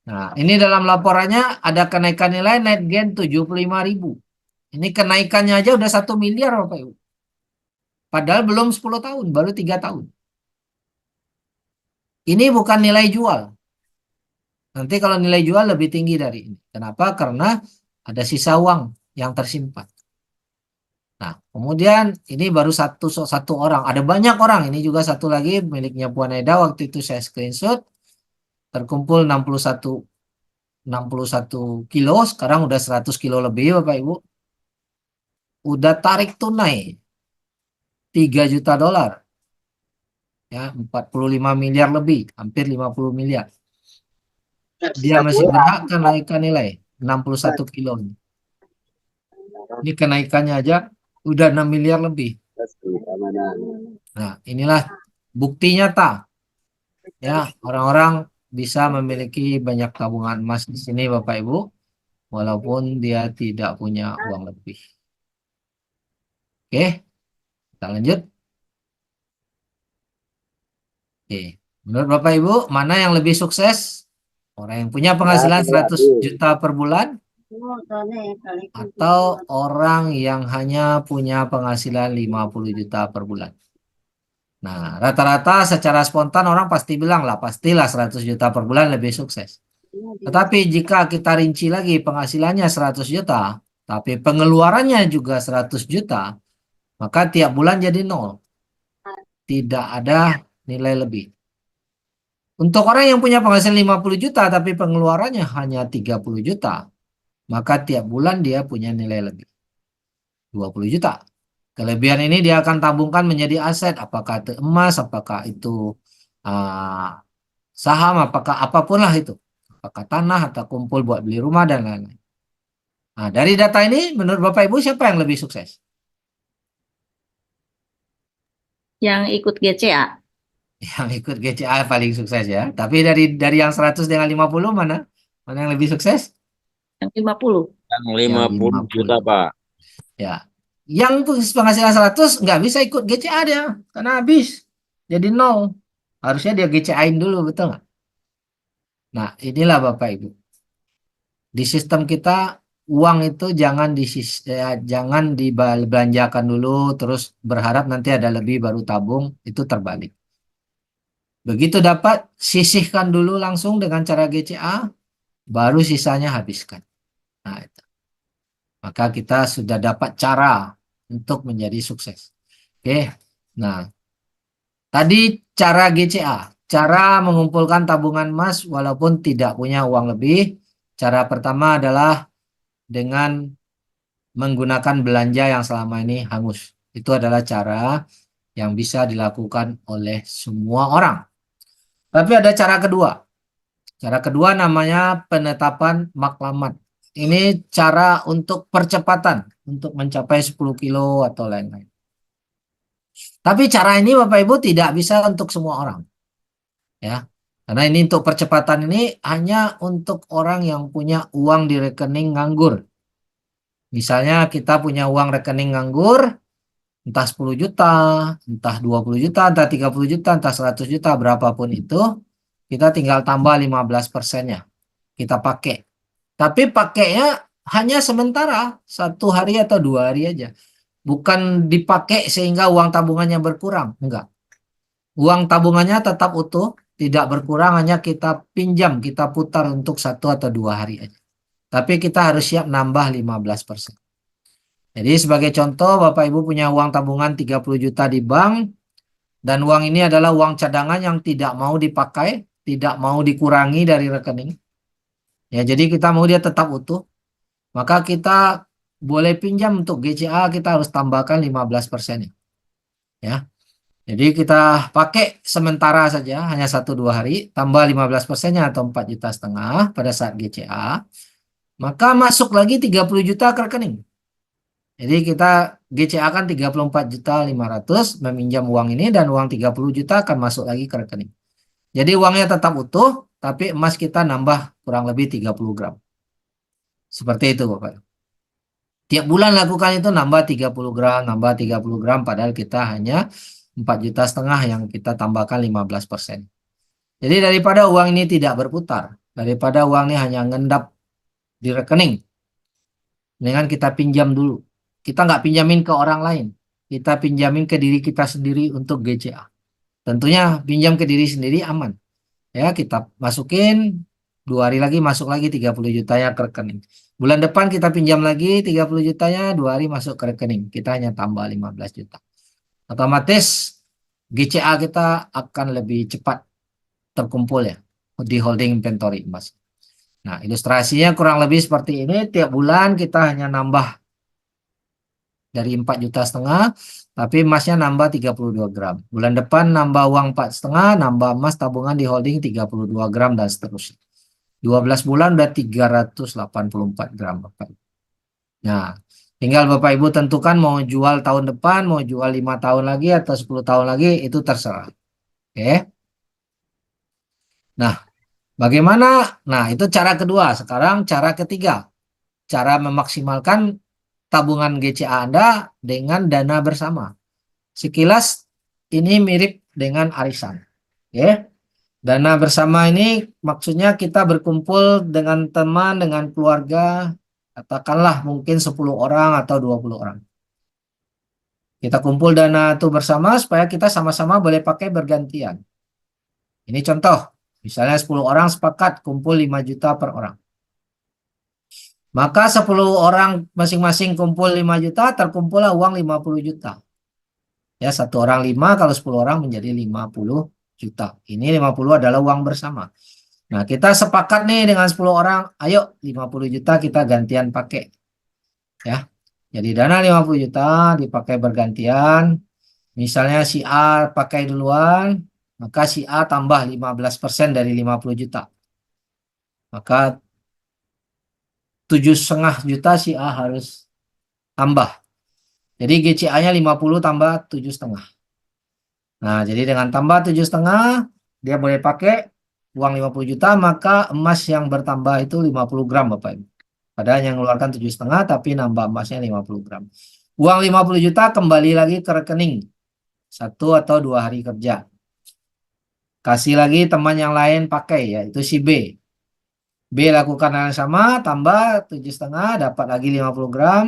Nah, ini dalam laporannya ada kenaikan nilai net gain 75.000. Ini kenaikannya aja udah 1 miliar Bapak Ibu. Padahal belum 10 tahun, baru 3 tahun. Ini bukan nilai jual. Nanti kalau nilai jual lebih tinggi dari ini. Kenapa? Karena ada sisa uang yang tersimpan. Nah, kemudian ini baru satu orang. Ada banyak orang. Ini juga satu lagi miliknya Puan Eda. Waktu itu saya screenshot. Terkumpul 61 kilo. Sekarang udah 100 kilo lebih Bapak Ibu. Udah tarik tunai 3 juta dolar. Ya, 45 miliar lebih, hampir 50 miliar. Dia masih berhak kenaikan nilai 61 kilo. Ini kenaikannya aja udah 6 miliar lebih. Nah, inilah bukti nyata. Ya, orang-orang bisa memiliki banyak tabungan emas di sini Bapak Ibu, walaupun dia tidak punya uang lebih. Oke, kita lanjut. Oke, menurut Bapak Ibu, mana yang lebih sukses? Orang yang punya penghasilan 100 juta per bulan atau orang yang hanya punya penghasilan 50 juta per bulan? Nah, rata-rata secara spontan orang pasti bilang lah, pastilah 100 juta per bulan lebih sukses. Tetapi jika kita rinci lagi penghasilannya 100 juta, tapi pengeluarannya juga 100 juta, maka tiap bulan jadi nol. Tidak ada nilai lebih. Untuk orang yang punya penghasilan 50 juta, tapi pengeluarannya hanya 30 juta, maka tiap bulan dia punya nilai lebih. 20 juta. Kelebihan ini dia akan tabungkan menjadi aset, apakah itu emas, apakah itu ah, saham, apakah apapun lah itu. Apakah tanah atau kumpul buat beli rumah dan lain-lain. Nah, dari data ini menurut Bapak Ibu siapa yang lebih sukses? Yang ikut GCA. Yang ikut GCA paling sukses ya. Tapi dari yang 100 dengan 50 mana? Mana yang lebih sukses? Yang 50. Yang Yang 50 juta, 50. Pak. Ya. Yang penghasilan 100 nggak bisa ikut GCA dia karena habis. Jadi nol. Harusnya dia GCA-in dulu, betul nggak? Nah, inilah Bapak Ibu. Di sistem kita uang itu jangan dibelanjakan dulu terus berharap nanti ada lebih baru tabung, itu terbalik. Begitu dapat, sisihkan dulu langsung dengan cara GCA, baru sisanya habiskan. Nah, itu. Maka kita sudah dapat cara untuk menjadi sukses. Oke, nah tadi cara GCA, cara mengumpulkan tabungan emas walaupun tidak punya uang lebih. Cara pertama adalah dengan menggunakan belanja yang selama ini hangus. Itu adalah cara yang bisa dilakukan oleh semua orang. Tapi ada cara kedua. Cara kedua namanya penetapan maklamat. Ini cara untuk percepatan, untuk mencapai 10 kilo atau lain-lain. Tapi cara ini Bapak Ibu tidak bisa untuk semua orang. Ya. Karena ini untuk percepatan ini hanya untuk orang yang punya uang di rekening nganggur. Misalnya kita punya uang rekening nganggur, entah 10 juta, entah 20 juta, entah 30 juta, entah 100 juta, berapapun itu, kita tinggal tambah 15%-nya. Kita pakai. Tapi pakainya hanya sementara, 1 hari atau 2 hari aja. Bukan dipakai sehingga uang tabungannya berkurang. Enggak. Uang tabungannya tetap utuh, tidak berkurang, hanya kita pinjam, kita putar untuk 1 atau 2 hari aja. Tapi kita harus siap nambah 15%. Jadi sebagai contoh, Bapak Ibu punya uang tabungan 30 juta di bank, dan uang ini adalah uang cadangan yang tidak mau dipakai, tidak mau dikurangi dari rekening. Ya, jadi kita mau dia tetap utuh, maka kita boleh pinjam untuk GCA, kita harus tambahkan 15%. Ya. Jadi kita pakai sementara saja, hanya 1-2 hari, tambah 15%-nya atau 4,5 juta pada saat GCA, maka masuk lagi 30 juta ke rekening. Jadi kita GCA kan 34.500.000 meminjam uang ini, dan uang 30 juta akan masuk lagi ke rekening. Jadi uangnya tetap utuh, tapi emas kita nambah kurang lebih 30 gram. Seperti itu Bapak. Tiap bulan lakukan itu nambah 30 gram, nambah 30 gram, padahal kita hanya 4,5 juta yang kita tambahkan 15%. Jadi daripada uang ini tidak berputar, daripada uang ini hanya ngendap di rekening, dengan kita pinjam dulu. Kita nggak pinjamin ke orang lain, kita pinjamin ke diri kita sendiri untuk GCA. Tentunya pinjam ke diri sendiri aman. Ya, kita masukin 2 hari lagi, masuk lagi 30 jutanya ke rekening. Bulan depan kita pinjam lagi 30 jutanya, 2 hari masuk ke rekening. Kita hanya tambah 15 juta. Otomatis GCA kita akan lebih cepat terkumpul ya di holding inventory emas. Nah, ilustrasinya kurang lebih seperti ini. Tiap bulan kita hanya nambah dari 4,5 juta, tapi emasnya nambah 32 gram. Bulan depan nambah uang 4,5, nambah emas tabungan di holding 32 gram dan seterusnya. 12 bulan udah 384 gram Bapak. Nah, tinggal Bapak Ibu tentukan mau jual tahun depan, mau jual 5 tahun lagi atau 10 tahun lagi, itu terserah. Oke. Nah, bagaimana? Nah, itu cara kedua. Sekarang cara ketiga. Cara memaksimalkan tabungan GCA Anda dengan dana bersama. Sekilas ini mirip dengan arisan. Ya. Dana bersama ini maksudnya kita berkumpul dengan teman, dengan keluarga, katakanlah mungkin 10 orang atau 20 orang. Kita kumpul dana itu bersama supaya kita sama-sama boleh pakai bergantian. Ini contoh, misalnya 10 orang sepakat kumpul 5 juta per orang. Maka 10 orang masing-masing kumpul 5 juta, terkumpullah uang 50 juta. Ya, satu orang 5, kalau 10 orang menjadi 50 juta. Ini 50 adalah uang bersama. Nah, kita sepakat nih dengan 10 orang, ayo 50 juta kita gantian pakai. Ya. Jadi dana 50 juta dipakai bergantian. Misalnya si A pakai duluan, maka si A tambah 15% dari 50 juta. Maka 7,5 juta si A harus tambah. Jadi GCA-nya 50 tambah 7,5. Nah, jadi dengan tambah 7,5, dia boleh pakai uang 50 juta, maka emas yang bertambah itu 50 gram, Bapak Ibu. Padahal yang mengeluarkan 7,5, tapi nambah emasnya 50 gram. Uang 50 juta kembali lagi ke rekening. 1 atau 2 hari kerja. Kasih lagi teman yang lain pakai, yaitu si B. B lakukan hal yang sama, tambah 7,5, dapat lagi 50 gram.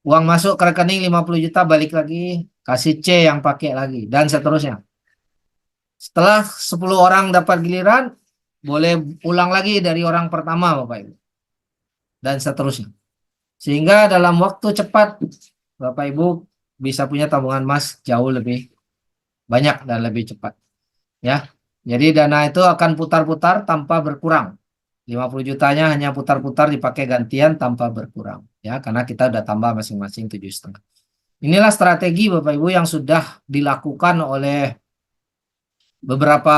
Uang masuk ke rekening 50 juta, balik lagi. Kasih C yang pakai lagi, dan seterusnya. Setelah 10 orang dapat giliran, boleh ulang lagi dari orang pertama, Bapak Ibu. Dan seterusnya. Sehingga dalam waktu cepat, Bapak Ibu bisa punya tabungan emas jauh lebih banyak dan lebih cepat. Ya. Jadi dana itu akan putar-putar tanpa berkurang. 50 jutanya hanya putar-putar dipakai gantian tanpa berkurang. Ya, karena kita udah tambah masing-masing 7,5. Inilah strategi Bapak Ibu yang sudah dilakukan oleh beberapa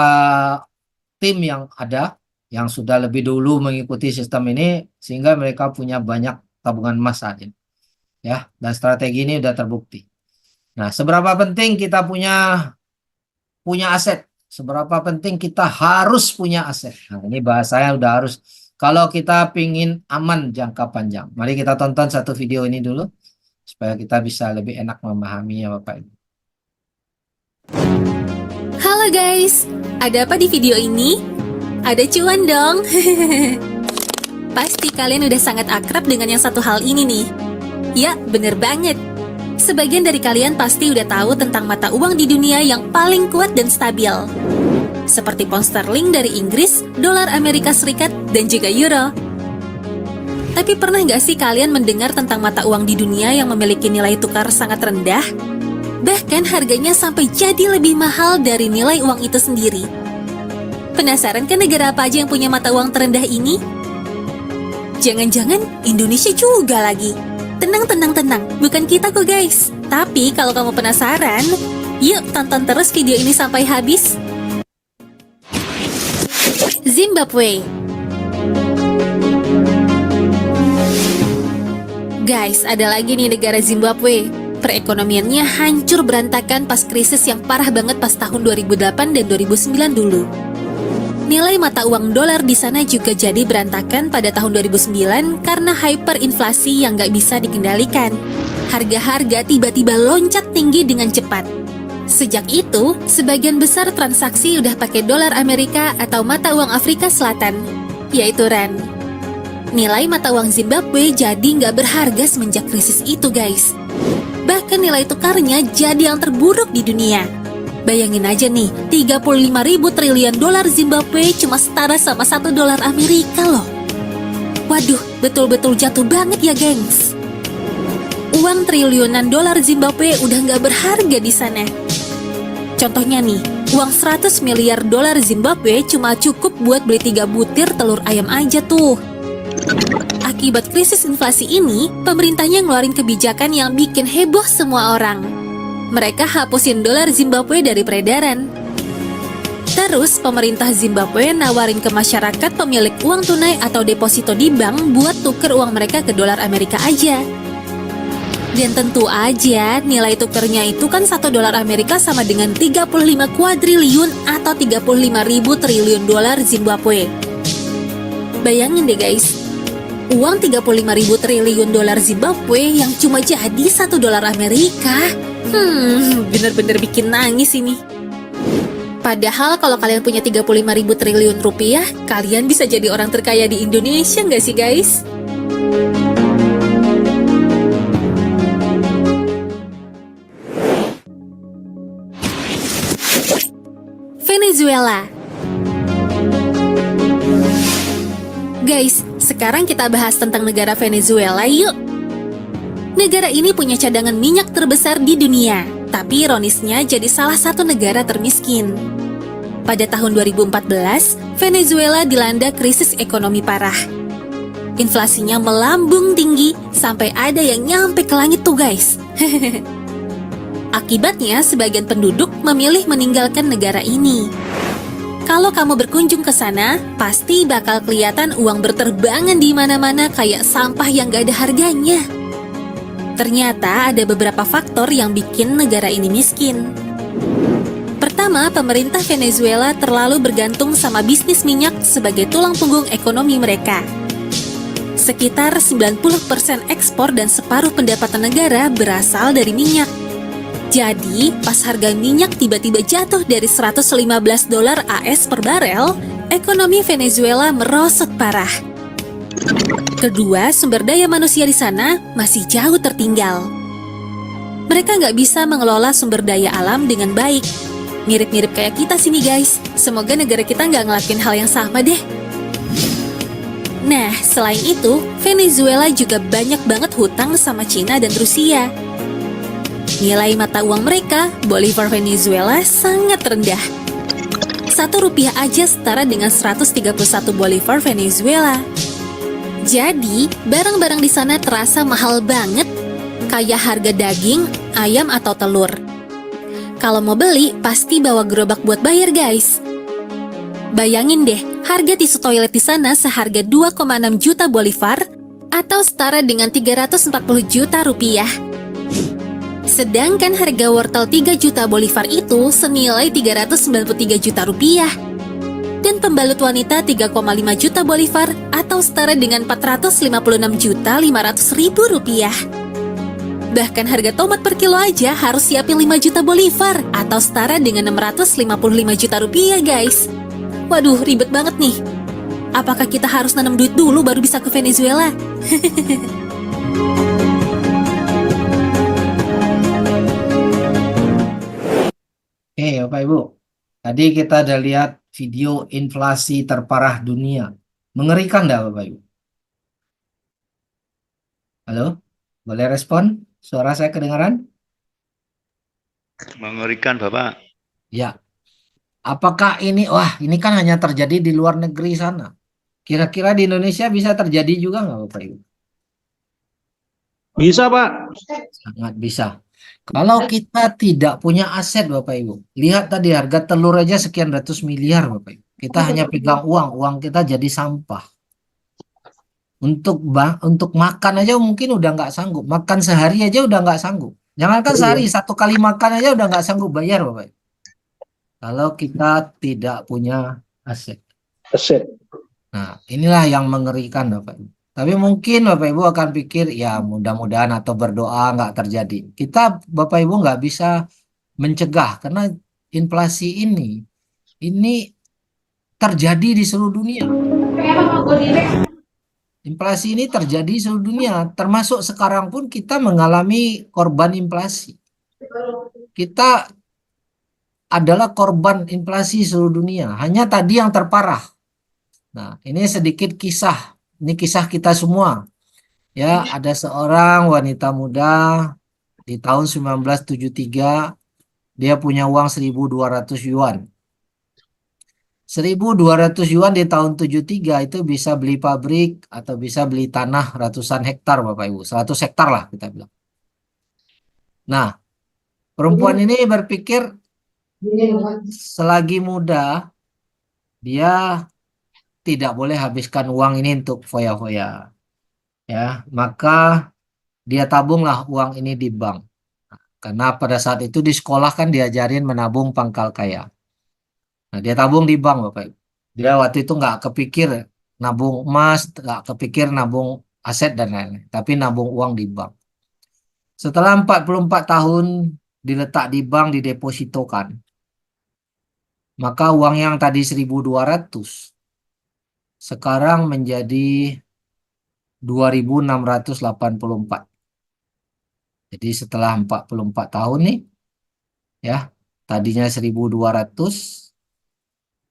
tim yang ada, yang sudah lebih dulu mengikuti sistem ini, sehingga mereka punya banyak tabungan emas saat ini. Ya, dan strategi ini sudah terbukti. Nah, seberapa penting kita punya aset? Seberapa penting kita harus punya aset? Nah, ini bahasanya udah harus. Kalau kita pingin aman jangka panjang. Mari kita tonton satu video ini dulu, supaya kita bisa lebih enak memahaminya, Bapak Ibu. Halo guys, ada apa di video ini? Ada cuan dong. Pasti kalian udah sangat akrab dengan yang satu hal ini nih. Ya, bener banget. Sebagian dari kalian pasti udah tahu tentang mata uang di dunia yang paling kuat dan stabil. Seperti pound sterling dari Inggris, dolar Amerika Serikat, dan juga euro. Tapi pernah nggak sih kalian mendengar tentang mata uang di dunia yang memiliki nilai tukar sangat rendah? Bahkan harganya sampai jadi lebih mahal dari nilai uang itu sendiri. Penasaran kan negara apa aja yang punya mata uang terendah ini? Jangan-jangan Indonesia juga lagi. Tenang, bukan kita kok guys. Tapi kalau kamu penasaran, yuk tonton terus video ini sampai habis. Zimbabwe. Guys, ada lagi nih negara Zimbabwe. Perekonomiannya hancur berantakan pas krisis yang parah banget pas tahun 2008 dan 2009 dulu. Nilai mata uang dolar di sana juga jadi berantakan pada tahun 2009 karena hyperinflasi yang nggak bisa dikendalikan. Harga-harga tiba-tiba loncat tinggi dengan cepat. Sejak itu, sebagian besar transaksi udah pakai dolar Amerika atau mata uang Afrika Selatan, yaitu rand. Nilai mata uang Zimbabwe jadi nggak berharga semenjak krisis itu guys. Bahkan nilai tukarnya jadi yang terburuk di dunia. Bayangin aja nih, 35.000 triliun dolar Zimbabwe cuma setara sama 1 dolar Amerika loh. Waduh, betul-betul jatuh banget ya gengs. Uang triliunan dolar Zimbabwe udah nggak berharga di sana. Contohnya nih, uang 100 miliar dolar Zimbabwe cuma cukup buat beli 3 butir telur ayam aja tuh. Akibat krisis inflasi ini, pemerintahnya ngeluarin kebijakan yang bikin heboh semua orang. Mereka hapusin dolar Zimbabwe dari peredaran. Terus, pemerintah Zimbabwe nawarin ke masyarakat pemilik uang tunai atau deposito di bank buat tuker uang mereka ke dolar Amerika aja. Dan tentu aja, nilai tukernya itu kan 1 dolar Amerika sama dengan 35 kuadriliun atau 35.000 triliun dolar Zimbabwe. Bayangin deh guys, Uang 35.000 triliun dolar Zimbabwe yang cuma jadi 1 dolar Amerika. Bener-bener bikin nangis ini. Padahal kalau kalian punya 35.000 triliun rupiah, kalian bisa jadi orang terkaya di Indonesia nggak sih guys? Venezuela. Guys, sekarang kita bahas tentang negara Venezuela yuk. Negara ini punya cadangan minyak terbesar di dunia, tapi ironisnya jadi salah satu negara termiskin. Pada tahun 2014, Venezuela dilanda krisis ekonomi parah. Inflasinya melambung tinggi sampai ada yang nyampe ke langit tuh guys. Akibatnya, sebagian penduduk memilih meninggalkan negara ini. Kalau kamu berkunjung ke sana, pasti bakal kelihatan uang berterbangan di mana-mana kayak sampah yang gak ada harganya. Ternyata ada beberapa faktor yang bikin negara ini miskin. Pertama, pemerintah Venezuela terlalu bergantung sama bisnis minyak sebagai tulang punggung ekonomi mereka. Sekitar 90% ekspor dan separuh pendapatan negara berasal dari minyak. Jadi, pas harga minyak tiba-tiba jatuh dari 115 dolar AS per barel, ekonomi Venezuela merosot parah. Kedua, sumber daya manusia di sana masih jauh tertinggal. Mereka nggak bisa mengelola sumber daya alam dengan baik. Mirip-mirip kayak kita sini guys. Semoga negara kita nggak ngelakuin hal yang sama deh. Nah, selain itu, Venezuela juga banyak banget hutang sama Cina dan Rusia. Nilai mata uang mereka, Bolivar Venezuela, sangat rendah. 1 rupiah aja setara dengan 131 Bolivar Venezuela. Jadi, barang-barang di sana terasa mahal banget, kayak harga daging, ayam, atau telur. Kalau mau beli, pasti bawa gerobak buat bayar guys. Bayangin deh, harga tisu toilet di sana seharga 2,6 juta Bolivar, atau setara dengan 340 juta rupiah. Sedangkan harga wortel 3 juta Bolivar itu senilai 393 juta rupiah. Dan pembalut wanita 3,5 juta Bolivar atau setara dengan 456 juta 500 ribu rupiah. Bahkan harga tomat per kilo aja harus siapin 5 juta Bolivar atau setara dengan 655 juta rupiah guys. Waduh, ribet banget nih. Apakah kita harus nanam duit dulu baru bisa ke Venezuela? Oke, Bapak Ibu. Tadi kita udah lihat video inflasi terparah dunia. Mengerikan nggak, Bapak Ibu? Halo? Boleh respon? Suara saya kedengaran? Mengerikan, Bapak. Ya. Apakah ini, ini kan hanya terjadi di luar negeri sana. Kira-kira di Indonesia bisa terjadi juga nggak, Bapak Ibu? Bisa, Pak. Sangat bisa. Kalau kita tidak punya aset, Bapak Ibu, lihat tadi harga telur aja sekian ratus miliar, Bapak Ibu. Kita hanya pegang uang kita jadi sampah. Untuk makan aja mungkin udah nggak sanggup. Makan sehari aja udah nggak sanggup. Jangankan sehari, 1 kali makan aja udah nggak sanggup bayar, Bapak Ibu. Kalau kita tidak punya aset. Aset. Nah, inilah yang mengerikan, Bapak Ibu. Tapi mungkin Bapak Ibu akan pikir, ya mudah-mudahan atau berdoa nggak terjadi. Kita, Bapak Ibu, nggak bisa mencegah karena inflasi ini terjadi di seluruh dunia. Inflasi ini terjadi di seluruh dunia, termasuk sekarang pun kita mengalami korban inflasi. Kita adalah korban inflasi seluruh dunia. Hanya tadi yang terparah. Nah, ini sedikit kisah. Ini kisah kita semua. Ya, ada seorang wanita muda di tahun 1973, dia punya uang 1.200 yuan. 1.200 yuan di tahun 73 itu bisa beli pabrik atau bisa beli tanah ratusan hektar, Bapak Ibu. 100 hektar lah kita bilang. Nah, perempuan ini berpikir selagi muda dia tidak boleh habiskan uang ini untuk foya-foya. Ya, maka dia tabunglah uang ini di bank. Karena pada saat itu di sekolah kan diajarin menabung pangkal kaya. Nah, dia tabung di bank, Bapak Ibu. Dia waktu itu nggak kepikir nabung emas, nggak kepikir nabung aset dan lain-lain, tapi nabung uang di bank. Setelah 44 tahun diletak di bank, didepositokan, maka uang yang tadi 1.200 sekarang menjadi 2.684. Jadi setelah 44 tahun nih, ya, tadinya 1.200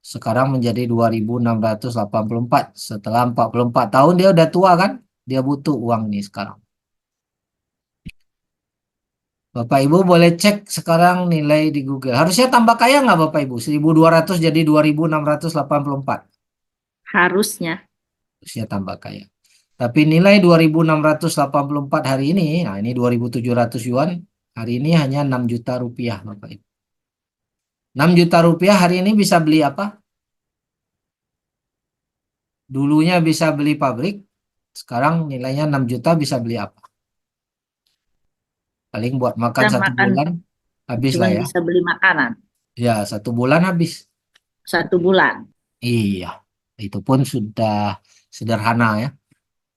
sekarang menjadi 2.684. Setelah 44 tahun dia udah tua kan? Dia butuh uang ini sekarang. Bapak Ibu boleh cek sekarang nilai di Google. Harusnya tambah kaya nggak Bapak Ibu? 1.200 jadi 2.684. Harusnya. Harusnya tambah kaya. Tapi nilai 2.684 hari ini, nah ini 2.700 yuan, hari ini hanya 6 juta rupiah Bapak Ibu. 6 juta rupiah hari ini bisa beli apa? Dulunya bisa beli pabrik, sekarang nilainya 6 juta bisa beli apa? Paling buat makan Kita 1 makan bulan habis cuma lah ya. bisa beli makanan Ya 1 bulan habis. 1 bulan. Iya, itu pun sudah sederhana ya.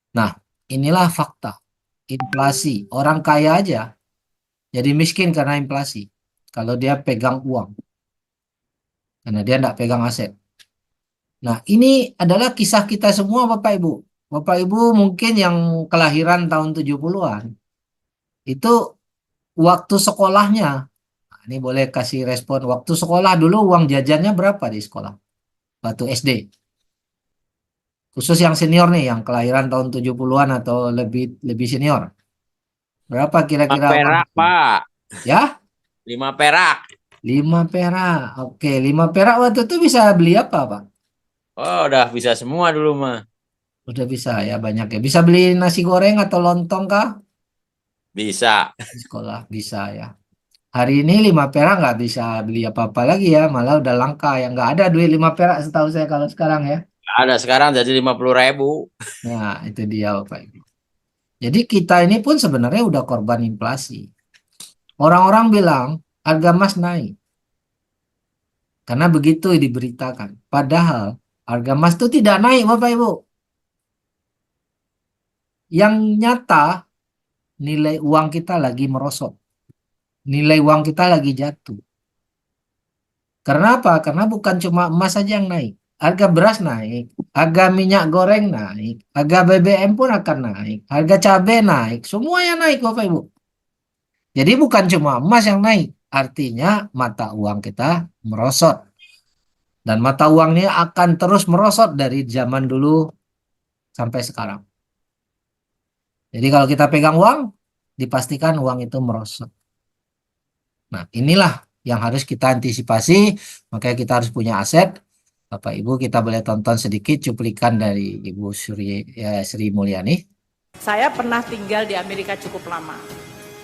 Nah, inilah fakta. Inflasi. Orang kaya aja jadi miskin karena inflasi. Kalau dia pegang uang. Karena dia tidak pegang aset. Nah, ini adalah kisah kita semua Bapak Ibu. Bapak Ibu mungkin yang kelahiran tahun 70-an. Itu waktu sekolahnya. Nah, ini boleh kasih respon. Waktu sekolah dulu uang jajannya berapa di sekolah? Waktu SD. Khusus yang senior nih, yang kelahiran tahun 70-an atau lebih lebih senior. Berapa kira-kira uang? Perak, Pak. Ya? 5 perak. 5 perak. Oke, 5 perak waktu itu bisa beli apa, Pak? Oh, udah bisa semua dulu mah. Udah bisa ya, banyak ya. Bisa beli nasi goreng atau lontong kah? Bisa. Di sekolah bisa ya. Hari ini 5 perak nggak bisa beli apa-apa lagi ya, malah udah langka ya. Nggak ada duit 5 perak setahu saya kalau sekarang ya. Ada sekarang jadi 50.000. Nah, itu dia Bapak Ibu. Jadi kita ini pun sebenarnya udah korban inflasi. Orang-orang bilang harga emas naik. Karena begitu diberitakan. Padahal harga emas itu tidak naik Bapak Ibu. Yang nyata nilai uang kita lagi merosot. Nilai uang kita lagi jatuh. Karena apa? Karena bukan cuma emas saja yang naik. Harga beras naik, harga minyak goreng naik, harga BBM pun akan naik, harga cabai naik, semuanya naik Bapak Ibu. Jadi bukan cuma emas yang naik, artinya mata uang kita merosot. Dan mata uangnya akan terus merosot dari zaman dulu sampai sekarang. Jadi kalau kita pegang uang, dipastikan uang itu merosot. Nah, inilah yang harus kita antisipasi, makanya kita harus punya aset. Bapak Ibu, kita boleh tonton sedikit cuplikan dari Ibu Sri Mulyani. Saya pernah tinggal di Amerika cukup lama.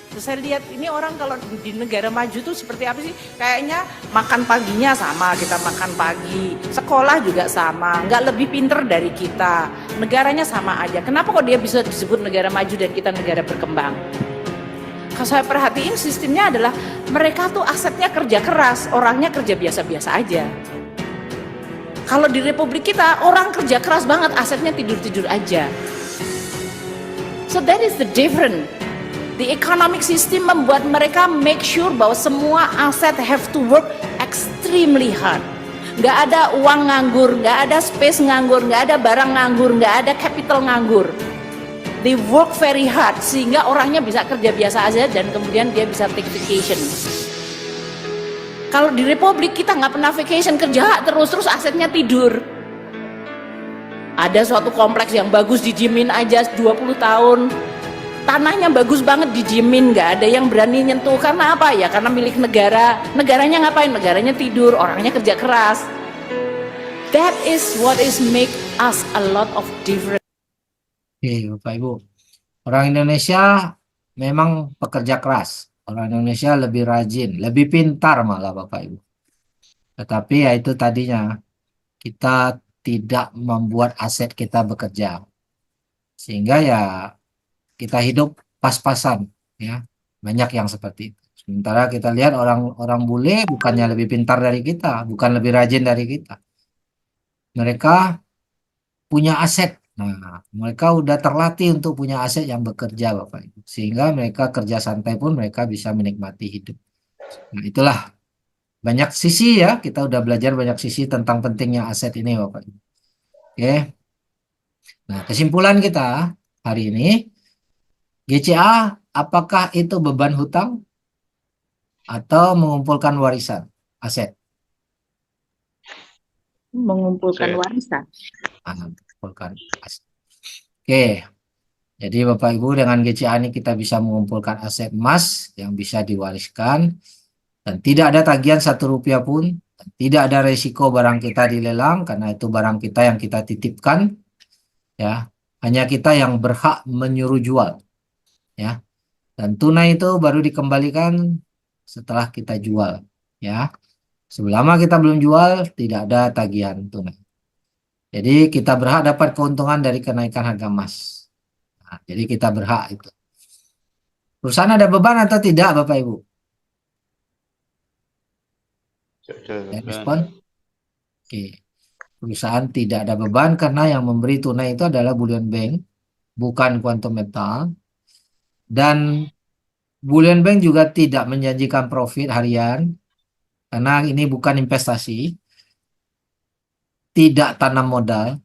Terus saya lihat ini orang kalau di negara maju tuh seperti apa sih? Kayaknya makan paginya sama, kita makan pagi. Sekolah juga sama, nggak lebih pinter dari kita. Negaranya sama aja. Kenapa kok dia bisa disebut negara maju dan kita negara berkembang? Kalau saya perhatiin sistemnya adalah mereka tuh asetnya kerja keras, orangnya kerja biasa-biasa aja. Kalau di Republik kita orang kerja keras banget, asetnya tidur-tidur aja. So that is the difference. The economic system membuat mereka make sure bahwa semua aset have to work extremely hard. Nggak ada uang nganggur, nggak ada space nganggur, nggak ada barang nganggur, nggak ada capital nganggur. They work very hard sehingga orangnya bisa kerja biasa aja dan kemudian dia bisa take vacation. Kalau di Republik kita nggak pernah vacation, kerja terus asetnya tidur. Ada suatu kompleks yang bagus dijamin aja 20 tahun. Tanahnya bagus banget dijamin, nggak ada yang berani nyentuh. Karena apa ya? Karena milik negara. Negaranya ngapain? Negaranya tidur, orangnya kerja keras. That is what is make us a lot of difference. Oke, Bapak Ibu. Orang Indonesia memang pekerja keras. Orang Indonesia lebih rajin, lebih pintar malah Bapak Ibu. Tetapi ya itu tadinya, kita tidak membuat aset kita bekerja. Sehingga ya kita hidup pas-pasan. Ya, banyak yang seperti itu. Sementara kita lihat orang-orang bule bukannya lebih pintar dari kita, bukan lebih rajin dari kita. Mereka punya aset. Nah, mereka udah terlatih untuk punya aset yang bekerja, Bapak Ibu. Sehingga mereka kerja santai pun mereka bisa menikmati hidup. Nah, itulah banyak sisi ya, kita udah belajar banyak sisi tentang pentingnya aset ini, Bapak Ibu. Oke. Nah, kesimpulan kita hari ini, GCA apakah itu beban hutang atau mengumpulkan warisan aset? Mengumpulkan Aset. warisan. Mengumpulkan aset. Oke. Jadi Bapak Ibu dengan GCA ini kita bisa mengumpulkan aset emas yang bisa diwariskan dan tidak ada tagihan Rp1 pun, dan tidak ada resiko barang kita dilelang karena itu barang kita yang kita titipkan, ya. Hanya kita yang berhak menyuruh jual, ya. Dan tunai itu baru dikembalikan setelah kita jual, ya. Selama kita belum jual tidak ada tagihan tunai. Jadi kita berhak dapat keuntungan dari kenaikan harga emas. Nah, jadi kita berhak itu. Perusahaan ada beban atau tidak, Bapak Ibu? Ya, respon? Oke. Perusahaan tidak ada beban karena yang memberi tunai itu adalah bullion bank, bukan Quantum Metal. Dan bullion bank juga tidak menjanjikan profit harian karena ini bukan investasi, tidak tanam modal.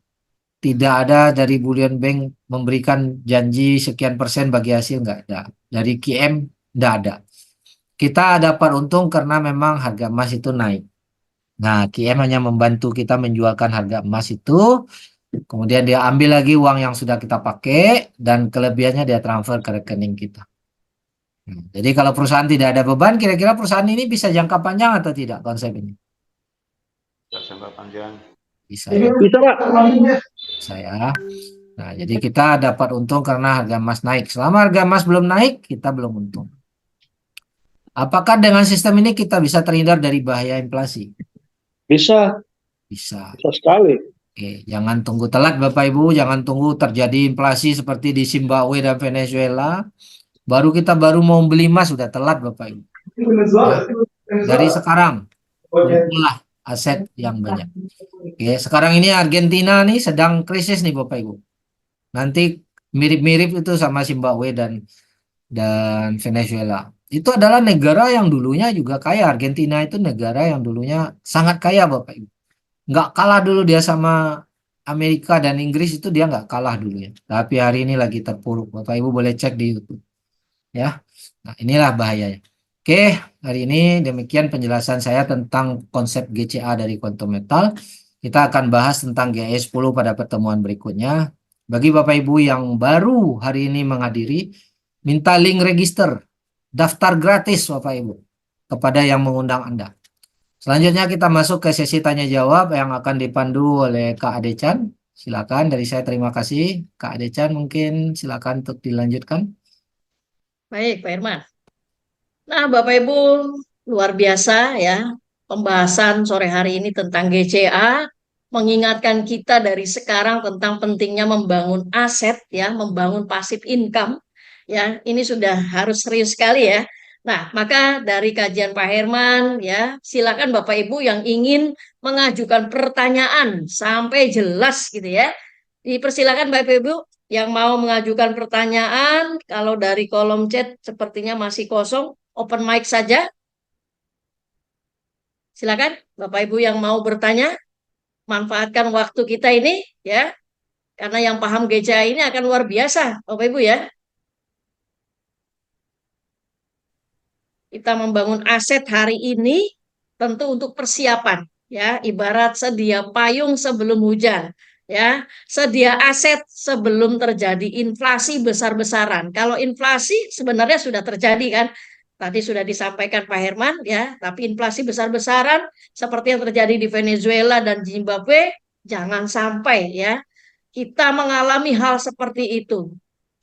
Tidak ada dari bullion bank memberikan janji sekian persen bagi hasil, nggak ada. Dari QM nggak ada. Kita dapat untung karena memang harga emas itu naik. Nah, QM hanya membantu kita menjualkan harga emas itu, kemudian dia ambil lagi uang yang sudah kita pakai, dan kelebihannya dia transfer ke rekening kita. Jadi kalau perusahaan tidak ada beban, kira-kira perusahaan ini bisa jangka panjang atau tidak konsep ini? Jangka panjang. Bisa ya. Bisa, Pak. Saya. Nah, jadi kita dapat untung karena harga emas naik. Selama harga emas belum naik, kita belum untung. Apakah dengan sistem ini kita bisa terhindar dari bahaya inflasi? Bisa, Bisa. bisa sekali. Oke, jangan tunggu telat Bapak Ibu, jangan tunggu terjadi inflasi seperti di Zimbabwe dan Venezuela. Baru mau beli emas sudah telat Bapak Ibu. Ya, dari sekarang, kumpullah aset yang banyak. Oke, sekarang ini Argentina nih sedang krisis nih Bapak Ibu. Nanti mirip-mirip itu sama Zimbabwe dan Venezuela. Itu adalah negara yang dulunya juga kaya. Argentina itu negara yang dulunya sangat kaya Bapak Ibu. Nggak kalah dulu dia sama Amerika dan Inggris, itu dia nggak kalah dulu ya. Tapi hari ini lagi terpuruk. Bapak Ibu boleh cek di YouTube. Ya, nah inilah bahayanya. Oke, hari ini demikian penjelasan saya tentang konsep GCA dari Quantum Metal. Kita akan bahas tentang GE 10 pada pertemuan berikutnya. Bagi Bapak Ibu yang baru hari ini menghadiri, minta link register, daftar gratis Bapak Ibu kepada yang mengundang Anda. Selanjutnya kita masuk ke sesi tanya jawab yang akan dipandu oleh Kak Adechan. Silakan, dari saya terima kasih. Kak Adechan mungkin silakan untuk dilanjutkan. Baik, Pak Herman. Nah, Bapak Ibu, luar biasa ya pembahasan sore hari ini tentang GCA, mengingatkan kita dari sekarang tentang pentingnya membangun aset ya, membangun passive income ya. Ini sudah harus serius sekali ya. Nah, maka dari kajian Pak Herman ya, silakan Bapak Ibu yang ingin mengajukan pertanyaan sampai jelas gitu ya. Dipersilakan Bapak Ibu yang mau mengajukan pertanyaan, kalau dari kolom chat sepertinya masih kosong, open mic saja. Silakan Bapak Ibu yang mau bertanya, manfaatkan waktu kita ini ya, karena yang paham GCA ini akan luar biasa Bapak Ibu ya. Kita membangun aset hari ini tentu untuk persiapan ya, ibarat sedia payung sebelum hujan. Ya, sedia aset sebelum terjadi inflasi besar-besaran. Kalau inflasi sebenarnya sudah terjadi kan, tadi sudah disampaikan Pak Herman ya, tapi inflasi besar-besaran seperti yang terjadi di Venezuela dan Zimbabwe, jangan sampai ya kita mengalami hal seperti itu.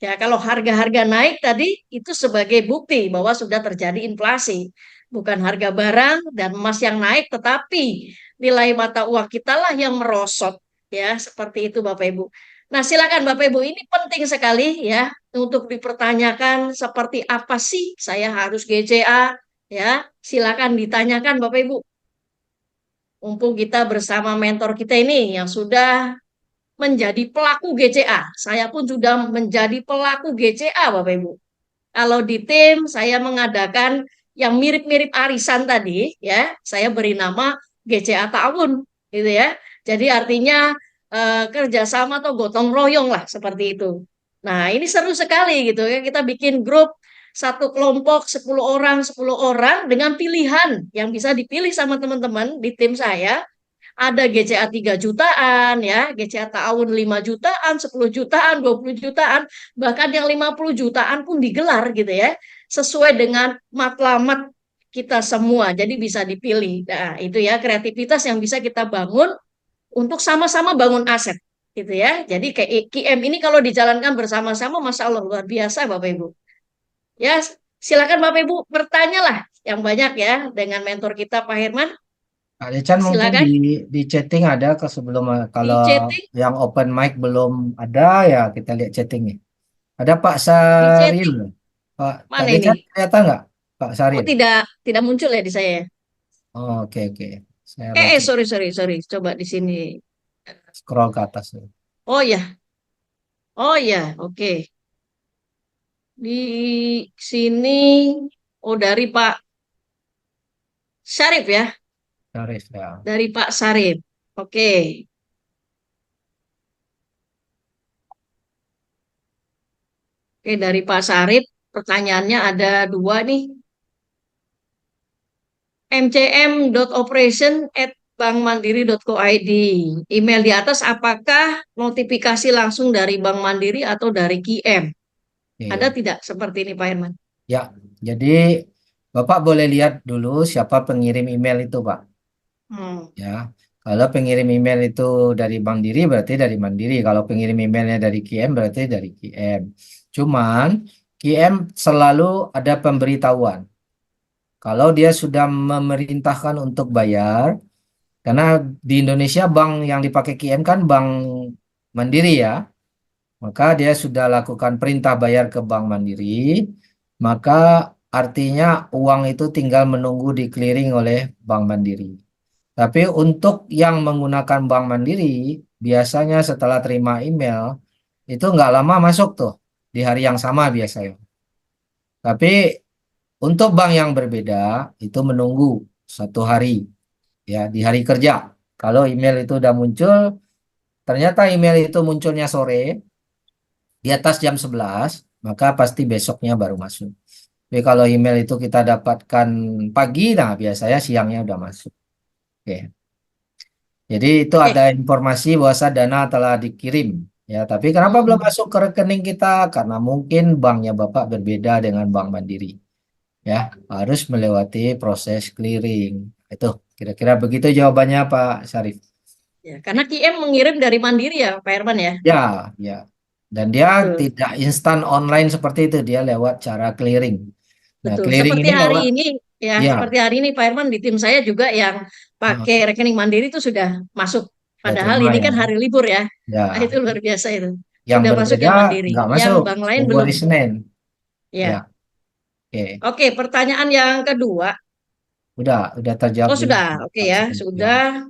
Ya, kalau harga-harga naik tadi itu sebagai bukti bahwa sudah terjadi inflasi, bukan harga barang dan emas yang naik, tetapi nilai mata uang kita lah yang merosot. Ya, seperti itu Bapak Ibu. Nah, silakan Bapak Ibu, ini penting sekali ya untuk dipertanyakan seperti apa sih saya harus GCA ya. Silakan ditanyakan Bapak Ibu. Mumpung kita bersama mentor kita ini yang sudah menjadi pelaku GCA. Saya pun sudah menjadi pelaku GCA, Bapak Ibu. Kalau di tim saya mengadakan yang mirip-mirip arisan tadi, ya, saya beri nama GCA Ta'awun, gitu ya. Jadi artinya kerjasama atau gotong royong lah seperti itu. Nah, ini seru sekali gitu ya. Kita bikin grup satu kelompok 10 orang dengan pilihan yang bisa dipilih sama teman-teman di tim saya. Ada GCA 3 jutaan ya, GCA Ta'awun 5 jutaan, 10 jutaan, 20 jutaan, bahkan yang 50 jutaan pun digelar gitu ya, sesuai dengan matlamat kita semua. Jadi bisa dipilih. Nah, itu ya kreativitas yang bisa kita bangun untuk sama-sama bangun aset gitu ya. Jadi kayak QM ini kalau dijalankan bersama-sama, Masya Allah luar biasa Bapak Ibu. Ya, silakan Bapak Ibu bertanyalah yang banyak ya dengan mentor kita Pak Herman. Kak Decan mungkin Silakan. di chatting ada ke sebelum kalau chatting? yang open mic belum ada ya kita lihat chattingnya. Ada Pak chatting? Saril. Pak Kak Mana Decan ini? kelihatan nggak Pak Oh, Saril? tidak muncul ya di saya. Oh, oke. Saya Sorry. Coba di sini. scroll ke atas. Oh ya. Oke. Di sini, dari Pak Syarif ya. Saril ya. Dari Pak Syarif. Oke. Oke, dari Pak Syarif. Pertanyaannya ada 2 nih. mcm.operation@bankmandiri.co.id. Email di atas apakah notifikasi langsung dari Bank Mandiri atau dari QM? Oke. Ada tidak seperti ini Pak Herman? Ya, jadi Bapak boleh lihat dulu siapa pengirim email itu, Pak. Ya, kalau pengirim email itu dari Bank Mandiri berarti dari Mandiri. Kalau pengirim emailnya dari QM berarti dari QM. Cuman QM selalu ada pemberitahuan. Kalau dia sudah memerintahkan untuk bayar, karena di Indonesia bank yang dipakai QM kan Bank Mandiri ya, maka dia sudah lakukan perintah bayar ke Bank Mandiri, maka artinya uang itu tinggal menunggu di clearing oleh Bank Mandiri. Tapi untuk yang menggunakan Bank Mandiri, biasanya setelah terima email, itu nggak lama masuk tuh, di hari yang sama biasanya. Tapi untuk bank yang berbeda, itu menunggu 1 hari, ya di hari kerja. Kalau email itu udah muncul, ternyata email itu munculnya sore, di atas jam 11, maka pasti besoknya baru masuk. Tapi kalau email itu kita dapatkan pagi, nah biasanya siangnya udah masuk. Oke. Jadi itu ada informasi bahwa dana telah dikirim. Ya, tapi kenapa belum masuk ke rekening kita? Karena mungkin banknya Bapak berbeda dengan Bank Mandiri. Ya, harus melewati proses clearing. Itu kira-kira begitu jawabannya Pak Syarif. Ya, karena QM mengirim dari Mandiri ya Pak Herman ya. Ya. Dan dia tidak instan online seperti itu, dia lewat cara clearing. Nah, Betul. clearing Seperti ini hari lewat, ini ya, ya, seperti hari ini Pak Herman di tim saya juga yang pakai rekening Mandiri itu sudah masuk. Padahal terima ini ya. kan hari libur ya. Ya, Nah, itu luar biasa itu. yang Sudah masuk yang berbeda Mandiri. nggak Yang masuk, bank lain tunggu belum. hari Senin. Ya. Oke, Oke, pertanyaan yang kedua. udah terjawab. Oh, sudah. Oke ya, sudah.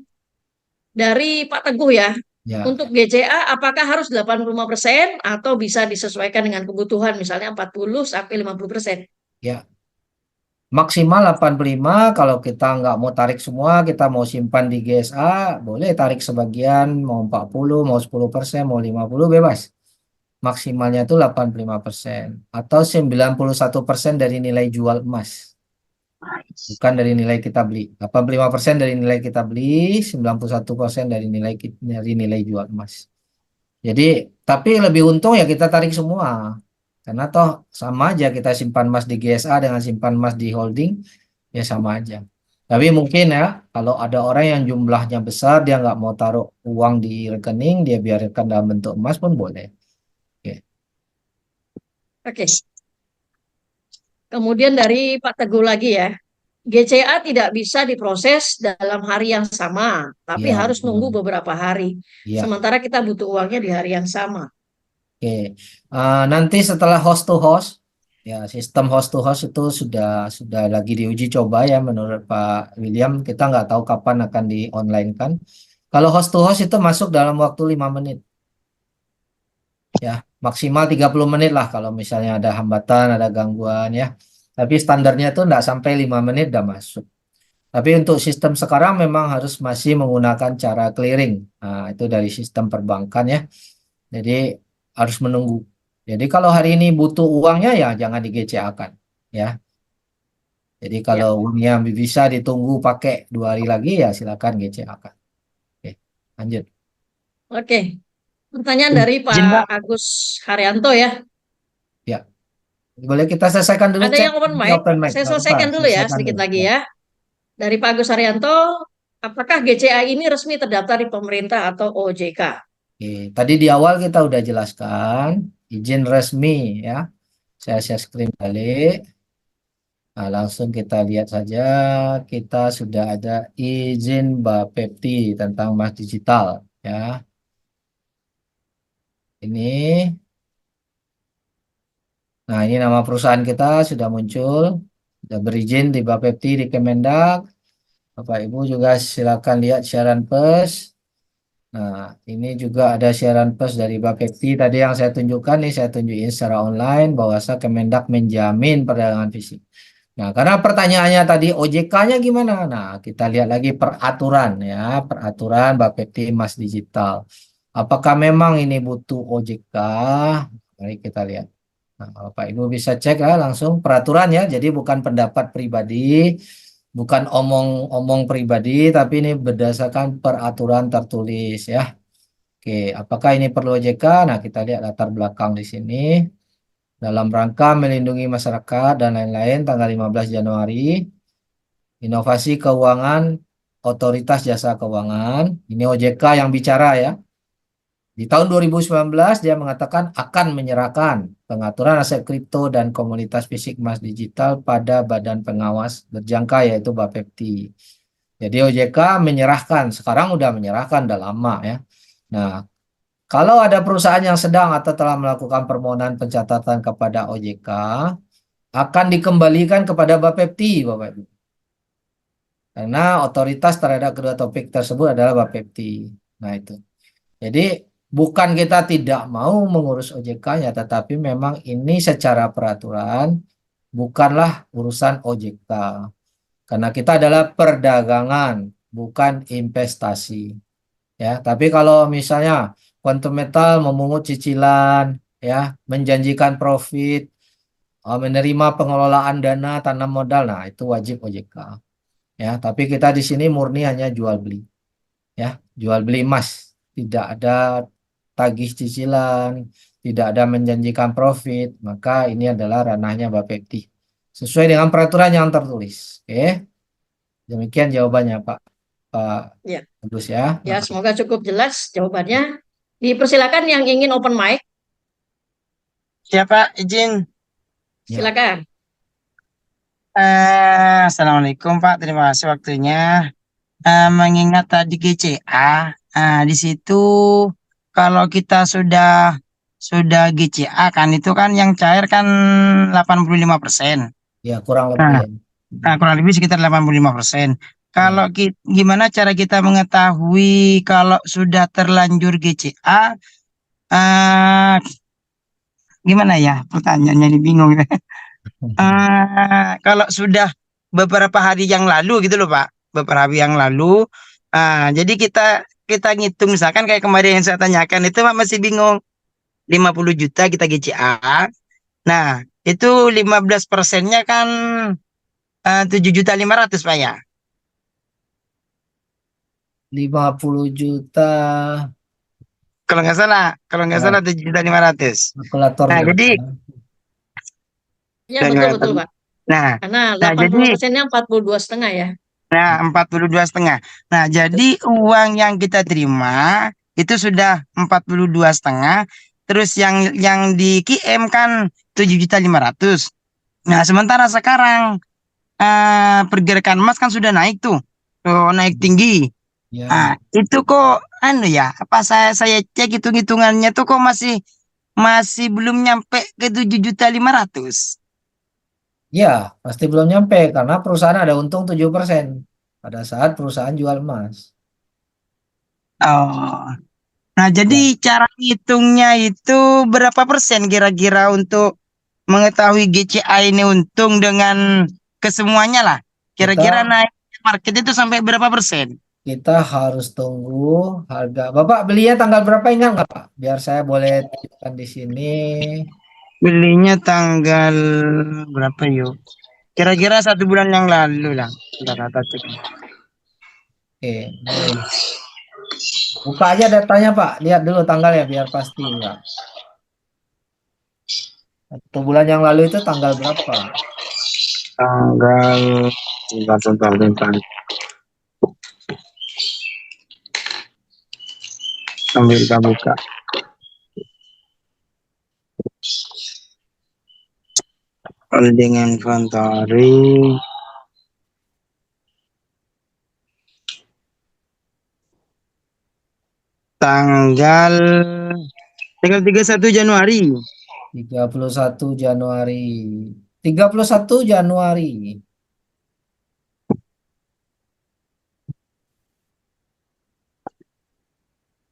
Dari Pak Teguh ya. Ya, Untuk GCA apakah harus 85% atau bisa disesuaikan dengan kebutuhan misalnya 40 sampai 50%? ya. Maksimal 85, kalau kita nggak mau tarik semua, kita mau simpan di GSA, boleh tarik sebagian, mau 40, mau 10%, mau 50, bebas. Maksimalnya itu 85% atau 91% dari nilai jual emas. Bukan dari nilai kita beli. 85% dari nilai kita beli, 91% dari nilai jual emas. Jadi, tapi lebih untung ya kita tarik semua. Karena toh sama aja kita simpan emas di GSA dengan simpan emas di holding, ya sama aja. Tapi mungkin ya, kalau ada orang yang jumlahnya besar, dia nggak mau taruh uang di rekening, dia biarkan dalam bentuk emas pun boleh. Oke. Kemudian dari Pak Teguh lagi ya. GCA tidak bisa diproses dalam hari yang sama, tapi Ya, harus nunggu beberapa hari. ya. Sementara kita butuh uangnya di hari yang sama. Oke. Nanti setelah host to host, ya sistem host to host itu sudah lagi diuji coba ya menurut Pak William. Kita nggak tahu kapan akan di online kan. Kalau host to host itu masuk dalam waktu 5 menit. ya. Maksimal 30 menit lah kalau misalnya ada hambatan, ada gangguan ya. Tapi standarnya itu enggak sampai 5 menit udah masuk. Tapi untuk sistem sekarang memang harus masih menggunakan cara clearing. Nah, itu dari sistem perbankan ya. Jadi harus menunggu. Jadi kalau hari ini butuh uangnya ya jangan di GCA-kan ya. Jadi kalau uangnya bisa ditunggu pakai 2 hari lagi ya silakan GCA-kan. Oke, lanjut. Oke. Pertanyaan dari Pak Agus Haryanto ya. Ya, boleh kita selesaikan dulu Ada cek yang open nanti mic. open mic. Saya Nggak apa-apa, selesaikan dulu ya, selesaikan sedikit dulu. lagi ya. Dari Pak Agus Haryanto, apakah GCA ini resmi terdaftar di pemerintah atau OJK? Oke, tadi di awal kita udah jelaskan izin resmi ya. Saya share screen balik. Nah, langsung kita lihat saja kita sudah ada izin Bapepti tentang emas digital ya. Ini. Nah, ini nama perusahaan kita sudah muncul, sudah berizin di Bapepti di Kemendak. Bapak Ibu juga silakan lihat siaran pers. Nah, ini juga ada siaran pers dari Bapepti tadi yang saya tunjukkan nih, saya tunjukin secara online bahwa Kemendak menjamin perdagangan fisik. Nah, karena pertanyaannya tadi OJK-nya gimana? Nah, kita lihat lagi peraturan ya, peraturan Bapepti Emas Digital. Apakah memang ini butuh OJK? Mari kita lihat. Nah, Bapak Ibu bisa cek ya langsung peraturan ya. Jadi bukan pendapat pribadi, bukan omong-omong pribadi, tapi ini berdasarkan peraturan tertulis ya. Oke, apakah ini perlu OJK? Nah, kita lihat latar belakang di sini. Dalam rangka melindungi masyarakat dan lain-lain tanggal 15 Januari, Inovasi Keuangan, Otoritas Jasa Keuangan, ini OJK yang bicara ya. Di tahun 2019 dia mengatakan akan menyerahkan pengaturan aset kripto dan komoditas fisik emas digital pada badan pengawas berjangka yaitu Bapepti. Jadi OJK menyerahkan, sekarang udah menyerahkan, udah lama ya. Nah, kalau ada perusahaan yang sedang atau telah melakukan permohonan pencatatan kepada OJK, akan dikembalikan kepada Bapepti, Bapak Ibu. Karena otoritas terhadap kedua topik tersebut adalah Bapepti. Nah, itu. Jadi bukan kita tidak mau mengurus OJK-nya, tetapi memang ini secara peraturan bukanlah urusan OJK. Karena kita adalah perdagangan, bukan investasi. Ya, tapi kalau misalnya Quantum Metal memungut cicilan, ya, menjanjikan profit, menerima pengelolaan dana tanam modal, nah itu wajib OJK. Ya, tapi kita di sini murni hanya jual beli. Ya, jual beli emas, tidak ada tagih cicilan, tidak ada menjanjikan profit, maka ini adalah ranahnya Bapepti. Sesuai dengan peraturan yang tertulis. Oke. Demikian jawabannya Pak Ya. Agus ya. Ya, semoga cukup jelas jawabannya. Dipersilakan yang ingin open mic, Siapa izin? Ya. silakan. Assalamualaikum Pak, terima kasih waktunya. Mengingat tadi GCA, di situ kalau kita sudah GCA kan itu kan yang cair kan 85%. Ya, kurang lebih. Kurang lebih sekitar 85%. Kalau gimana cara kita mengetahui kalau sudah terlanjur GCA? Gimana ya pertanyaannya, ini bingung. Kalau sudah beberapa hari yang lalu gitu loh Pak, beberapa hari yang lalu, jadi kita ngitung misalkan kayak kemarin yang saya tanyakan itu Pak masih bingung, 50 juta kita GCA, nah itu 15%-nya kan 7.500.000 Pak ya. 50 juta. Kalau nggak salah 7.500.000. Kalkulator. Nah jadi Ya, betul Pak. Nah, Karena jadi 80%-nya 42,5 ya. Nah, 42,5. Nah, jadi uang yang kita terima itu sudah 42,5. Terus yang di KM kan 7.500.000. Nah, sementara sekarang pergerakan emas kan sudah naik tuh. Naik tinggi. Ya. Nah, itu kok ya, apa saya cek hitung-hitungannya tuh kok masih belum nyampe ke 7.500.000. Ya, pasti belum nyampe karena perusahaan ada untung 7% pada saat perusahaan jual emas. Oh. Nah, jadi cara hitungnya itu berapa persen kira-kira untuk mengetahui GCA ini untung dengan kesemuanya lah. Kira-kira Kita naik market itu sampai berapa persen? kita harus tunggu harga. Bapak belinya tanggal berapa, ingat nggak Pak? Biar saya boleh tunjukkan di sini. Belinya tanggal berapa yuk? Kira-kira 1 bulan yang lalu lah. Udah kata cek. Oke, ini. Buka aja datanya Pak. Lihat dulu tanggalnya biar pasti Pak. 1 bulan yang lalu itu tanggal berapa? Tanggal bentar. Sambil kita buka. Holding inventory. Tanggal 31 Januari. 31 Januari. 31 Januari.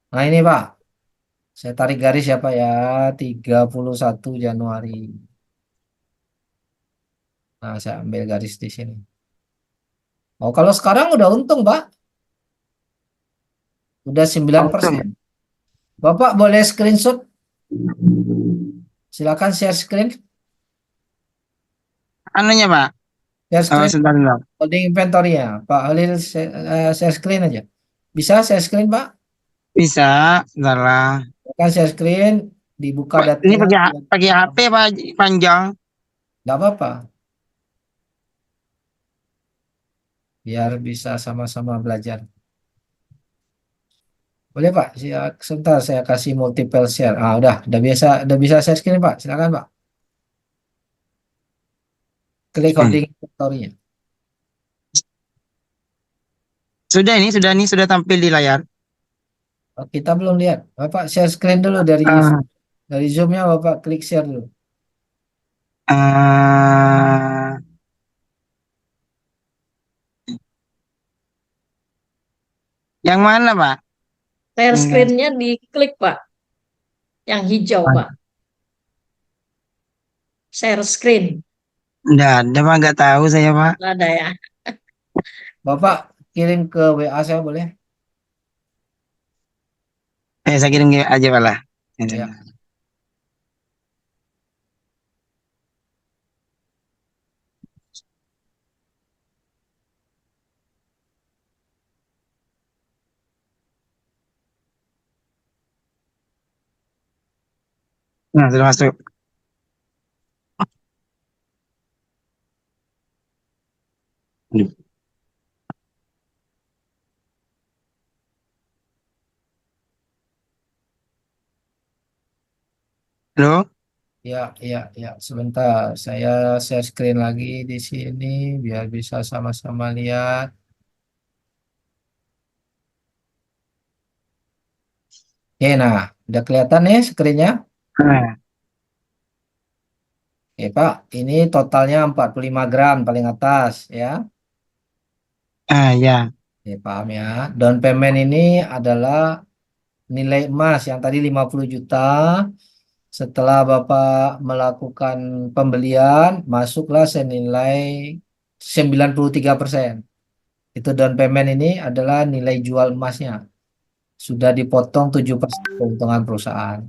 Nah ini Pak. Saya tarik garis ya Pak ya. 31 Januari. Nah, saya ambil garis di sini. Oh, kalau sekarang udah untung, Pak. Udah 9%. Bapak boleh screenshot? Silakan share screen. Anunya Pak? Share screen Sebentar. holding inventory ya. Pak Halil share screen aja. Bisa share screen, Pak? Bisa, salah. Silakan share screen, dibuka Ini datanya. pakai HP Pak panjang. Nggak apa-apa. Biar bisa sama-sama belajar. Boleh Pak, sebentar saya kasih multiple share. Ah, udah bisa share screen Pak. Silakan Pak. Klik holding inventory-nya. Sudah tampil di layar. Oh, kita belum lihat. Bapak share screen dulu dari Zoom-nya Bapak klik share dulu. Yang mana Pak? Share screen-nya diklik, Pak. Yang hijau, Pak. Share screen. Nggak Pak, nggak tahu saya Pak. Nggak ada ya. Bapak kirim ke WA saya boleh? Saya kirim aja Pak lah. Ya. Nah, sudah masuk. Halo? Ya. Sebentar, saya share screen lagi di sini biar bisa sama-sama lihat. Oke, nah, udah kelihatan nih screen-nya? Nah, Oke, Pak, ini totalnya 45 gram paling atas ya. ya. Oke, paham ya. Down payment ini adalah nilai emas yang tadi 50 juta. Setelah Bapak melakukan pembelian, masuklah senilai 93%. Itu down payment ini adalah nilai jual emasnya. Sudah dipotong 7% keuntungan perusahaan.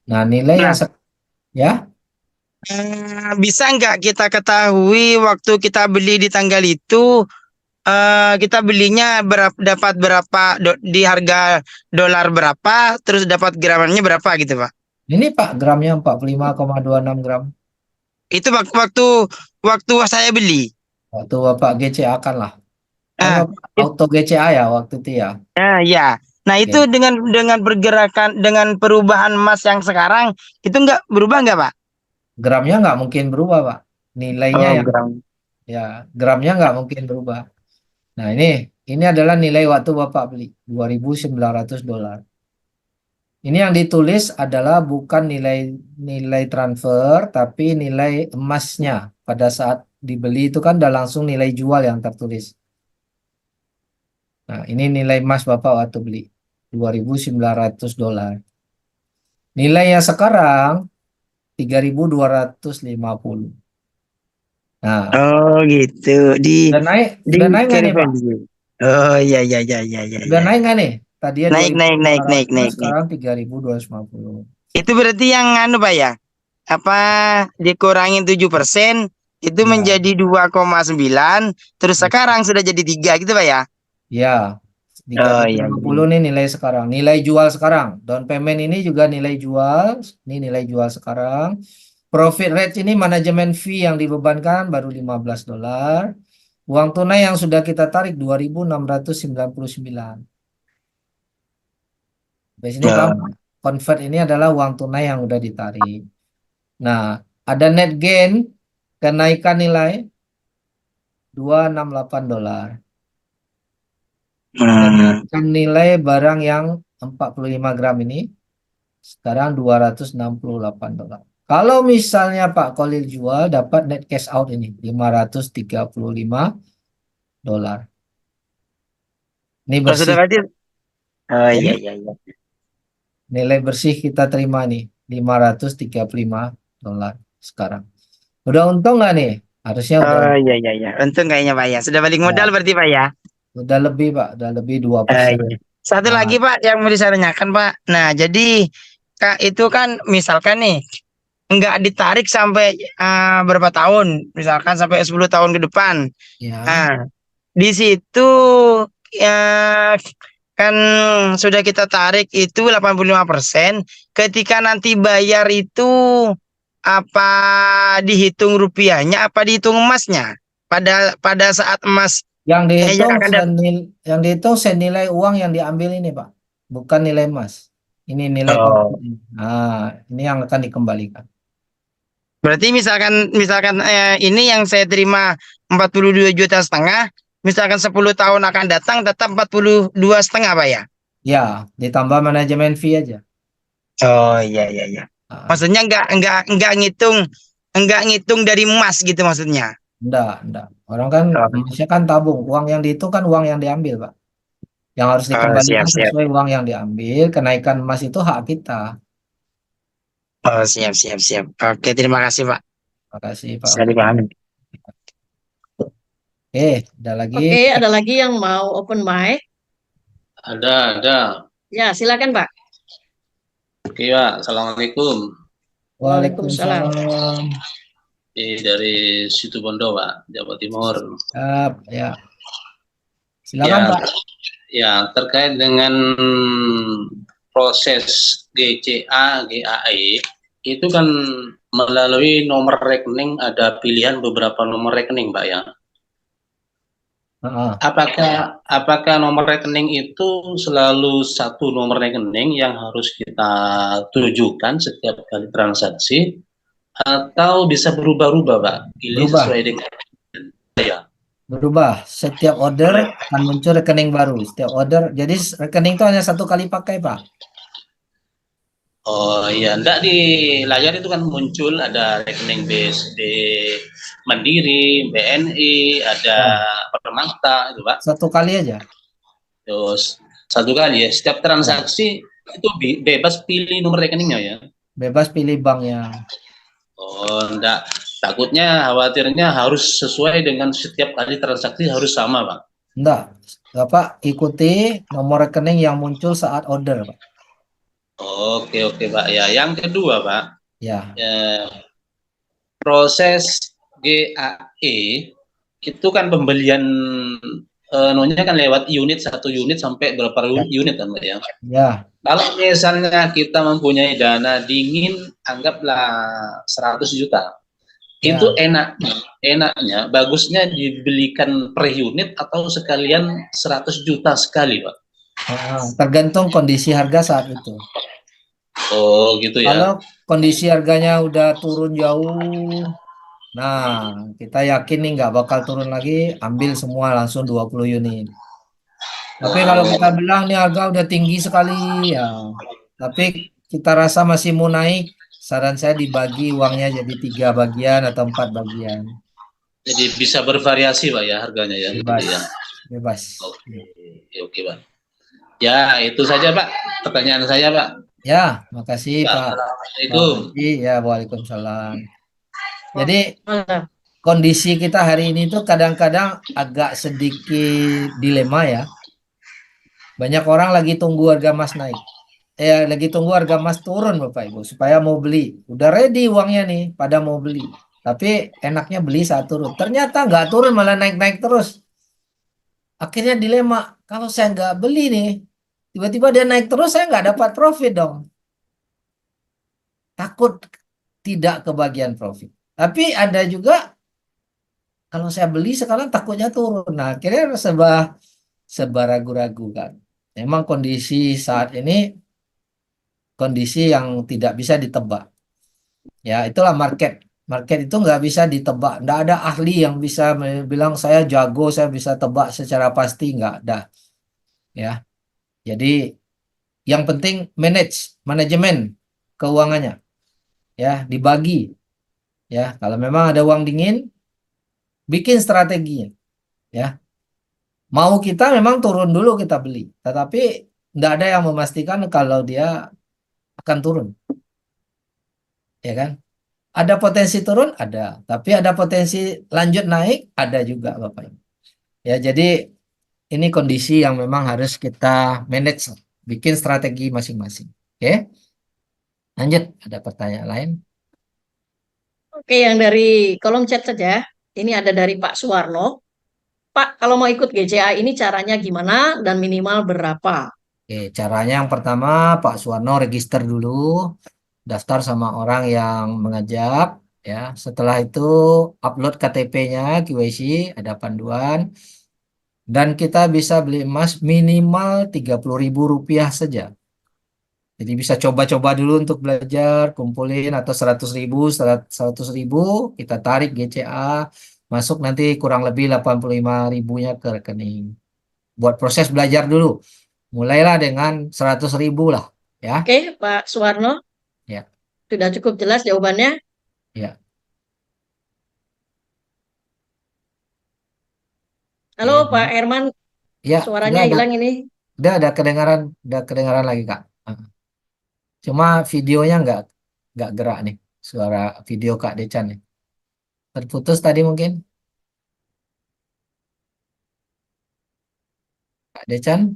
Nah, nilai yang ya, Bisa nggak kita ketahui waktu kita beli di tanggal itu kita belinya dapat berapa di harga dolar berapa, terus dapat gramnya berapa gitu Pak? ini Pak gramnya 45,26 gram. Itu waktu saya beli. Waktu Bapak GCA kan lah. Ah, Bapak auto GCA ya waktu itu ya. ya. Nah itu dengan pergerakan dengan perubahan emas yang sekarang itu nggak berubah nggak Pak? Gramnya nggak mungkin berubah Pak. Nilainya yang gram. ya gramnya nggak mungkin berubah. Nah ini adalah nilai waktu Bapak beli $2.900. Ini yang ditulis adalah bukan nilai transfer, tapi nilai emasnya pada saat dibeli itu kan udah langsung nilai jual yang tertulis. Nah ini nilai emas Bapak waktu beli $2.900. Nilainya sekarang 3.250. Nah, Oh gitu. udah naik nggak Fair nih Pak? value. Oh iya iya iya iya iya. Udah iya. naik nggak nih? Tadinya Naik naik naik naik 2.500, naik naik. sekarang 3.250. Itu berarti yang anu Pak ya? Apa dikurangin 7% itu Ya, menjadi 2,9, terus ya, sekarang sudah jadi 3 gitu Pak ya? ya. Oh iya 3.050 nih nilai sekarang. Nilai jual sekarang. Down payment ini juga nilai jual. Ini nilai jual sekarang. Profit rate ini manajemen fee yang dibebankan baru $15. Uang tunai yang sudah kita tarik 2.699. Di sini iya. paham? Convert ini adalah uang tunai yang udah ditarik. Nah, ada net gain kenaikan nilai $268. Kenaikan nilai barang yang 45 gram ini sekarang $268. Kalau misalnya Pak Kolil jual dapat net cash out ini $535. Ini Oh, sudah bersih, berarti. Oh ya. iya iya iya. Nilai bersih kita terima nih $535 sekarang. Udah untung nggak nih? Harusnya udah Oh iya iya iya. Untung kayaknya Pak ya. Sudah balik modal ya, berarti Pak ya. udah lebih Pak, udah lebih Oh 2%. iya. Satu Nah, lagi Pak yang mau disarankan Pak. Nah jadi Kak itu kan misalkan nih nggak ditarik sampai berapa tahun, misalkan sampai 10 tahun ke depan. ya, Nah, di situ ya kan sudah kita tarik itu 85%. Ketika nanti bayar itu apa dihitung rupiahnya apa dihitung emasnya? Pada saat emas yang yang dihitung akan datang. senilai uang yang diambil ini Pak, bukan nilai emas. Ini nilai Oh, konversi. Nah, ini yang akan dikembalikan. berarti misalkan ini yang saya terima 42,5 juta, misalkan 10 tahun akan datang tetap 42,5 Pak ya? Ya, ditambah manajemen fee aja. Oh iya iya iya. Nah, Maksudnya nggak ngitung dari emas gitu maksudnya. enggak. Orang kan Oh, emasnya kan tabung. Uang yang dihitung kan uang yang diambil, Pak. Yang harus siap dikembalikan siap. sesuai uang yang diambil. Kenaikan emas itu hak kita. Oh siap. Oke terima kasih Pak. Terima kasih, Pak. Bisa dipahami. Ada lagi. Oke, ada lagi yang mau open mic? Ada. Ya, silakan Pak. Oke, Pak. Assalamualaikum. Waalaikumsalam. Waalaikumsalam. Dari Situbondo, Pak, Jawa Timur. Siap, ya. Silakan, Ya, Pak. ya, terkait dengan proses GCA, GAE, itu kan melalui nomor rekening, ada pilihan beberapa nomor rekening, Pak, ya. Heeh. Apakah nomor rekening itu selalu satu nomor rekening yang harus kita tujukan setiap kali transaksi, atau bisa berubah-ubah, Pak? Pilih Berubah. sesuai dengan ya. Berubah. Setiap order akan muncul rekening baru. Setiap order. Jadi rekening itu hanya satu kali pakai, Pak. Oh iya, enggak di layar itu kan muncul ada rekening BSD Mandiri, BNI, ada Permata itu, Pak. Satu kali aja. Terus satu kali ya, setiap transaksi itu bebas pilih nomor rekeningnya ya. Bebas pilih banknya. Oh, enggak. Takutnya khawatirnya harus sesuai dengan setiap kali transaksi harus sama, Pak. Enggak. Bapak ikuti nomor rekening yang muncul saat order, Pak. Oke, Pak. Ya, yang kedua, Pak. Ya. Proses GAE itu kan pembelian nonya kan lewat unit, satu unit sampai berapa unit kan, Pak ya? Ya. Kalau misalnya kita mempunyai dana dingin, anggaplah 100 juta. Ya. Itu enaknya, bagusnya dibelikan per unit atau sekalian 100 juta sekali, Pak. Tergantung kondisi harga saat itu. Oh, gitu ya. Kalau kondisi harganya udah turun jauh, nah kita yakin nih nggak bakal turun lagi, ambil semua langsung 20 unit. Tapi kalau kita bilang nih harga udah tinggi sekali ya, tapi kita rasa masih mau naik, saran saya dibagi uangnya jadi 3 bagian atau 4 bagian. Jadi bisa bervariasi, Pak ya harganya ya. Bebas. Gitu ya. Bebas. Oke, Pak. Ya, itu saja Pak pertanyaan saya Pak. Ya, makasih Pak Assalamualaikum. Haji. Ya, waalaikumsalam. Jadi Waalaikumsalam. kondisi kita hari ini tuh kadang-kadang agak sedikit dilema ya. Banyak orang lagi tunggu harga emas naik. Lagi tunggu harga emas turun Bapak Ibu supaya mau beli. Udah ready uangnya nih, pada mau beli. Tapi enaknya beli saat turun. Ternyata nggak turun, malah naik-naik terus. Akhirnya dilema, kalau saya nggak beli nih, tiba-tiba dia naik terus, saya nggak dapat profit dong. Takut tidak kebagian profit. Tapi ada juga, kalau saya beli sekarang takutnya turun. Nah, akhirnya serba ragu-ragu kan. Memang kondisi saat ini kondisi yang tidak bisa ditebak. Ya, itulah market. Market itu nggak bisa ditebak. Nggak ada ahli yang bisa bilang saya jago, saya bisa tebak secara pasti. Nggak ada. Ya, jadi yang penting manajemen keuangannya. Ya, dibagi. Ya, kalau memang ada uang dingin, bikin strateginya. Ya, mau kita memang turun dulu kita beli. Tetapi nggak ada yang memastikan kalau dia akan turun. Ya kan? Ada potensi turun? Ada. Tapi ada potensi lanjut naik? Ada juga Bapak Ibu. Ya, jadi ini kondisi yang memang harus kita manage. Bikin strategi masing-masing. Oke? Lanjut. Ada pertanyaan lain? Oke, yang dari kolom chat saja. Ini ada dari Pak Suwarno. Pak, kalau mau ikut GCA ini caranya gimana dan minimal berapa? Oke, caranya yang pertama Pak Suwarno register dulu. Daftar sama orang yang mengajak. Ya, setelah itu upload KTP-nya, KYC, ada panduan. Dan kita bisa beli emas minimal Rp30.000 saja. Jadi bisa coba-coba dulu untuk belajar, kumpulin atau 100.000 kita tarik GCA, masuk nanti kurang lebih 85.000-nya ke rekening. Buat proses belajar dulu. Mulailah dengan 100.000 lah, ya. Oke, Pak Suwarno. Ya. Sudah cukup jelas jawabannya? Ya. Halo, Ya, Pak Herman. ya, Suaranya hilang ini. udah kedengaran lagi Kak. Cuma videonya nggak gerak nih, suara video Kak Decan nih. Terputus tadi mungkin. Kak Decan,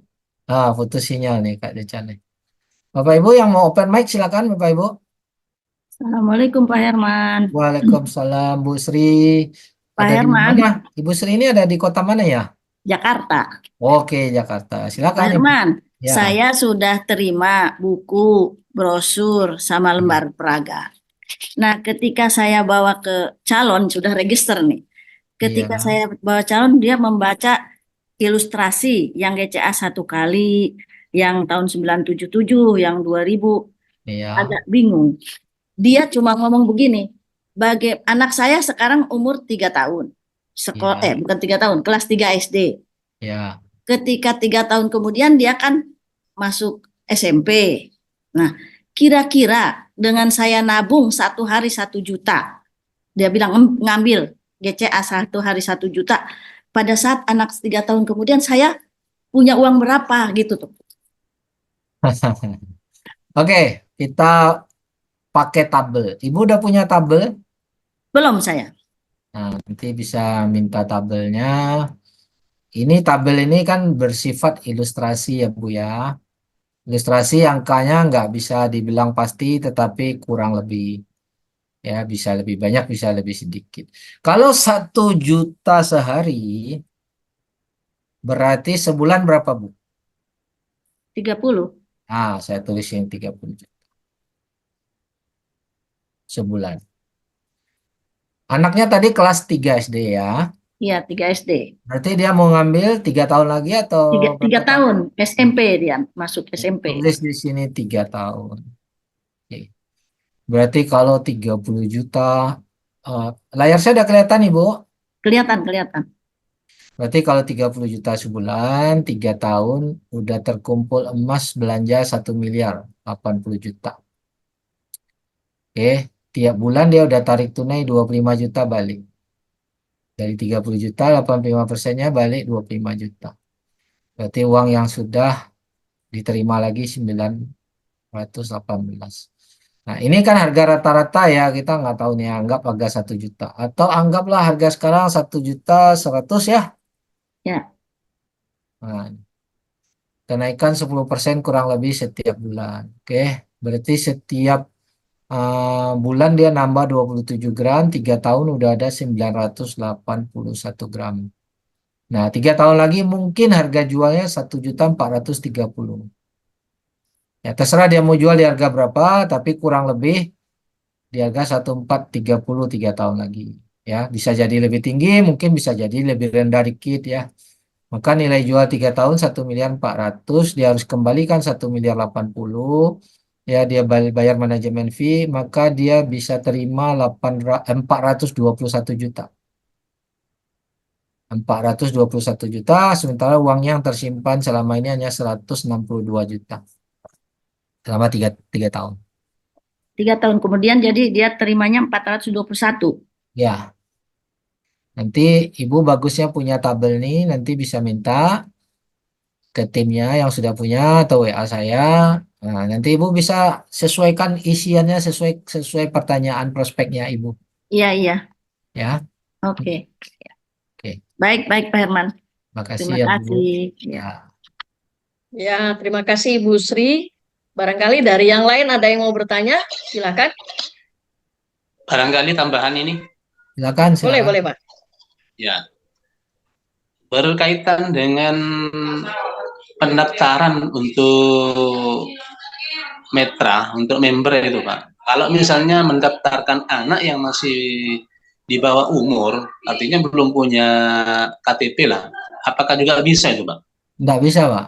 putus sinyal nih Kak Decan nih. Bapak Ibu yang mau open mic silakan Bapak Ibu. Assalamualaikum Pak Herman. Waalaikumsalam Bu Sri. Pak Ada di Herman, mana? Ibu Sri ini ada di kota mana ya? Jakarta. Oke, Jakarta. Pak Silakan Ibu. Herman, Ya. saya sudah terima buku, brosur, sama lembar peraga. Nah, ketika saya bawa ke calon, sudah register nih. Ketika Iya. saya bawa calon, dia membaca ilustrasi yang GCA 1 kali, yang tahun 977, yang 2000. Iya. Agak bingung. Dia cuma ngomong begini, anak saya sekarang umur 3 tahun. Sekolah, Iya. bukan 3 tahun, kelas 3 SD. Ya. Ketika 3 tahun kemudian dia kan masuk SMP. Nah, kira-kira dengan saya nabung 1 hari 1 juta, dia bilang ngambil GCA 1 hari 1 juta. Pada saat anak 3 tahun kemudian saya punya uang berapa gitu tuh. Oke, kita pakai tabel. Ibu udah punya tabel? Belum saya. Nah, nanti bisa minta tabelnya. Ini tabel ini kan bersifat ilustrasi ya Bu ya. Ilustrasi angkanya nggak bisa dibilang pasti, tetapi kurang lebih. Ya, bisa lebih banyak, bisa lebih sedikit. Kalau 1 juta sehari, berarti sebulan berapa Bu? 30. Saya tulis yang 30 juta. Sebulan. Anaknya tadi kelas 3 SD ya. Iya, 3 SD. Berarti dia mau ngambil 3 tahun lagi atau 3 berapa tahun SMP dia masuk SMP. Tulis di sini 3 tahun. Oke. Berarti kalau 30 juta, layar saya udah kelihatan Ibu. Kelihatan. Berarti kalau 30 juta sebulan, 3 tahun, udah terkumpul emas belanja 1 miliar, 80 juta. Oke, tiap bulan dia udah tarik tunai 25 juta balik. Dari 30 juta, 85%-nya balik 25 juta. Berarti uang yang sudah diterima lagi 918. Nah, ini kan harga rata-rata ya, kita nggak tahu nih, anggap harga 1 juta. Atau anggaplah harga sekarang 1.100.000 ya. Ya. Nah, kenaikan 10% kurang lebih setiap bulan. Oke, berarti setiap bulan dia nambah 27 gram, 3 tahun udah ada 981 gram. Nah, 3 tahun lagi mungkin harga jualnya 1.430.000. Ya, terserah dia mau jual di harga berapa, tapi kurang lebih di harga 1.430 3 tahun lagi. Ya, bisa jadi lebih tinggi, mungkin bisa jadi lebih rendah dikit ya. Maka nilai jual 3 tahun 1.400.000, dia harus kembalikan 1.080.000. Ya, dia bayar manajemen fee, maka dia bisa terima 421 juta. 421 juta, sementara uangnya yang tersimpan selama ini hanya 162 juta. Selama 3 tahun. 3 tahun kemudian jadi dia terimanya 421. Ya, nanti Ibu bagusnya punya tabel nih, nanti bisa minta ke timnya yang sudah punya atau WA saya. Nah, nanti Ibu bisa sesuaikan isiannya sesuai pertanyaan prospeknya Ibu. Iya, iya. Ya, Oke. oke. Baik, baik Pak Herman. Makasih Terima ya Bu. kasih. Ya. Ya. Ya, terima kasih Ibu Sri. Barangkali dari yang lain ada yang mau bertanya, silakan. Barangkali tambahan ini, Silakan, Boleh, silakan. boleh Pak. ya, berkaitan dengan pendaftaran untuk untuk member itu Pak. Kalau misalnya mendaftarkan anak yang masih di bawah umur, artinya belum punya KTP lah, apakah juga bisa itu Pak? Nggak bisa, Pak.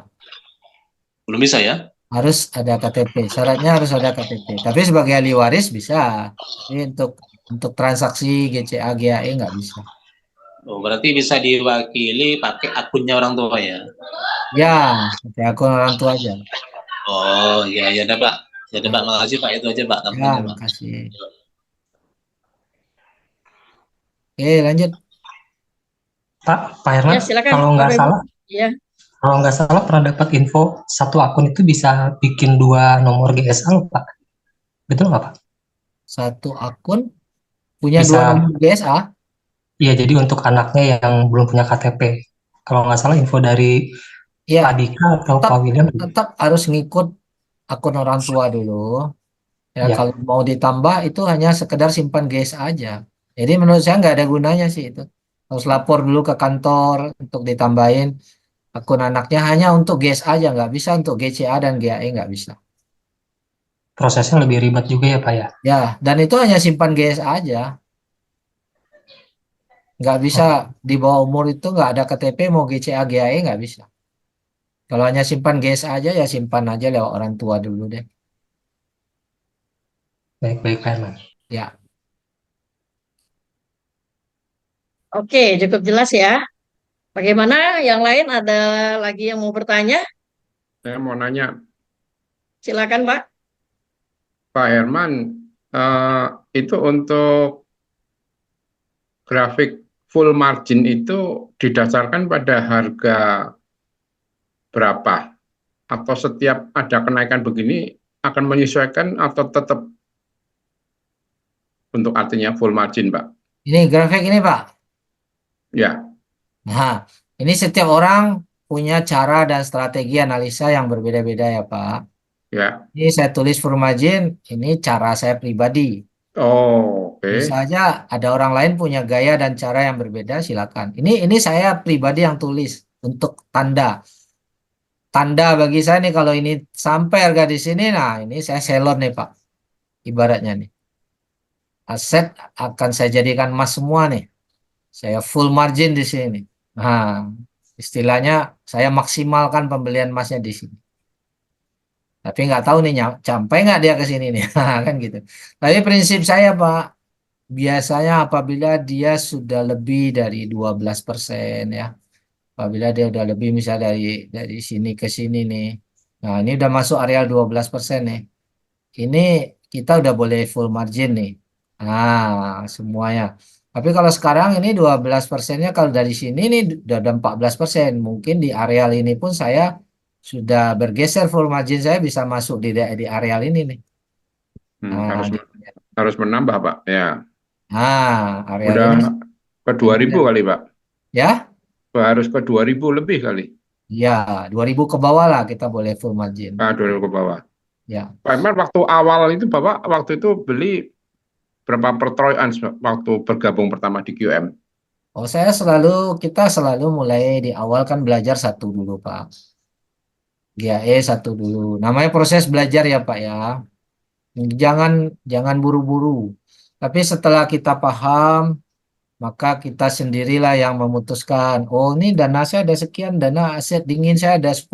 Belum bisa ya? Harus ada KTP. Syaratnya harus ada KTP. Tapi sebagai ahli waris bisa. Tapi untuk transaksi GCA, GAE nggak bisa. Oh, berarti bisa diwakili pakai akunnya orang tua ya? Ya, pakai akun orang tua aja. Oh, iya, ya ada Pak. Ya ada Pak, makasih Pak. Itu aja Pak, Ya, tambahannya Pak. makasih. Oke, lanjut. Pak Herman, Ya, silakan. kalau nggak Bapak Ibu. salah, Ya. kalau nggak salah pernah dapat info satu akun itu bisa bikin 2 nomor GSA loh, Pak. Betul nggak, Pak? Satu akun punya 2 Bisa, nomor GSA. iya jadi untuk anaknya yang belum punya KTP. Kalau nggak salah info dari Ya, Pak Dika atau tetap Pak William, tetap harus ngikut akun orang tua dulu. Ya, ya, kalau mau ditambah itu hanya sekedar simpan GSA aja. Jadi menurut saya nggak ada gunanya sih itu. Harus lapor dulu ke kantor untuk ditambahin akun anaknya hanya untuk GSA aja, nggak bisa untuk GCA dan GAE nggak bisa. prosesnya lebih ribet juga ya, Pak ya. Ya, dan itu hanya simpan GSA aja. Nggak bisa di bawah umur itu nggak ada KTP mau GCA GAE nggak bisa. Kalau hanya simpan GSA aja ya simpan aja lewat orang tua dulu deh. Baik-baik, Pak Herman. Ya, Oke, cukup jelas ya. Bagaimana yang lain, ada lagi yang mau bertanya? Saya mau nanya, Silakan Pak. Pak Herman, itu untuk grafik full margin itu didasarkan pada harga berapa? Atau setiap ada kenaikan begini akan menyesuaikan atau tetap untuk artinya full margin, Pak? ini grafik ini Pak. Ya, Nah, ini setiap orang punya cara dan strategi analisa yang berbeda-beda ya Pak. ya. Ini saya tulis full margin, ini cara saya pribadi. Oh, oke. Bisa aja ada orang lain punya gaya dan cara yang berbeda, silakan. Ini saya pribadi yang tulis untuk tanda. Tanda bagi saya nih kalau ini sampai harga di sini, nah ini saya selon nih Pak. Ibaratnya nih. Aset akan saya jadikan emas semua nih. Saya full margin di sini. Nah, istilahnya saya maksimalkan pembelian emasnya di sini. Tapi nggak tahu nih sampai nggak dia ke sini nih, kan gitu. Tapi prinsip saya Pak, biasanya apabila dia sudah lebih dari 12% ya, apabila dia udah lebih misalnya dari sini ke sini nih, nah ini udah masuk areal 12% nih, ini kita udah boleh full margin nih, nah semuanya. Tapi kalau sekarang ini 12%-nya kalau dari sini nih udah ada 14%, mungkin di areal ini pun saya sudah bergeser full margin saya bisa masuk di areal ini nih. Nah, harus menambah, Pak. Ya. Areal Udah ini ke 2000 kali, Pak. ya. Harus ke 2000 lebih kali. Ya, 2000 ke bawah lah kita boleh full margin. 2000 ke bawah. Ya. Pak Irman, waktu awal itu Bapak waktu itu beli berapa per troy ounce waktu bergabung pertama di QM? Oh, kita selalu mulai di awal kan belajar satu dulu, Pak. GAE satu dulu. Namanya proses belajar ya, Pak ya. Jangan buru-buru. Tapi setelah kita paham, maka kita sendirilah yang memutuskan. Oh, ini dana saya ada sekian, dana aset dingin saya ada 10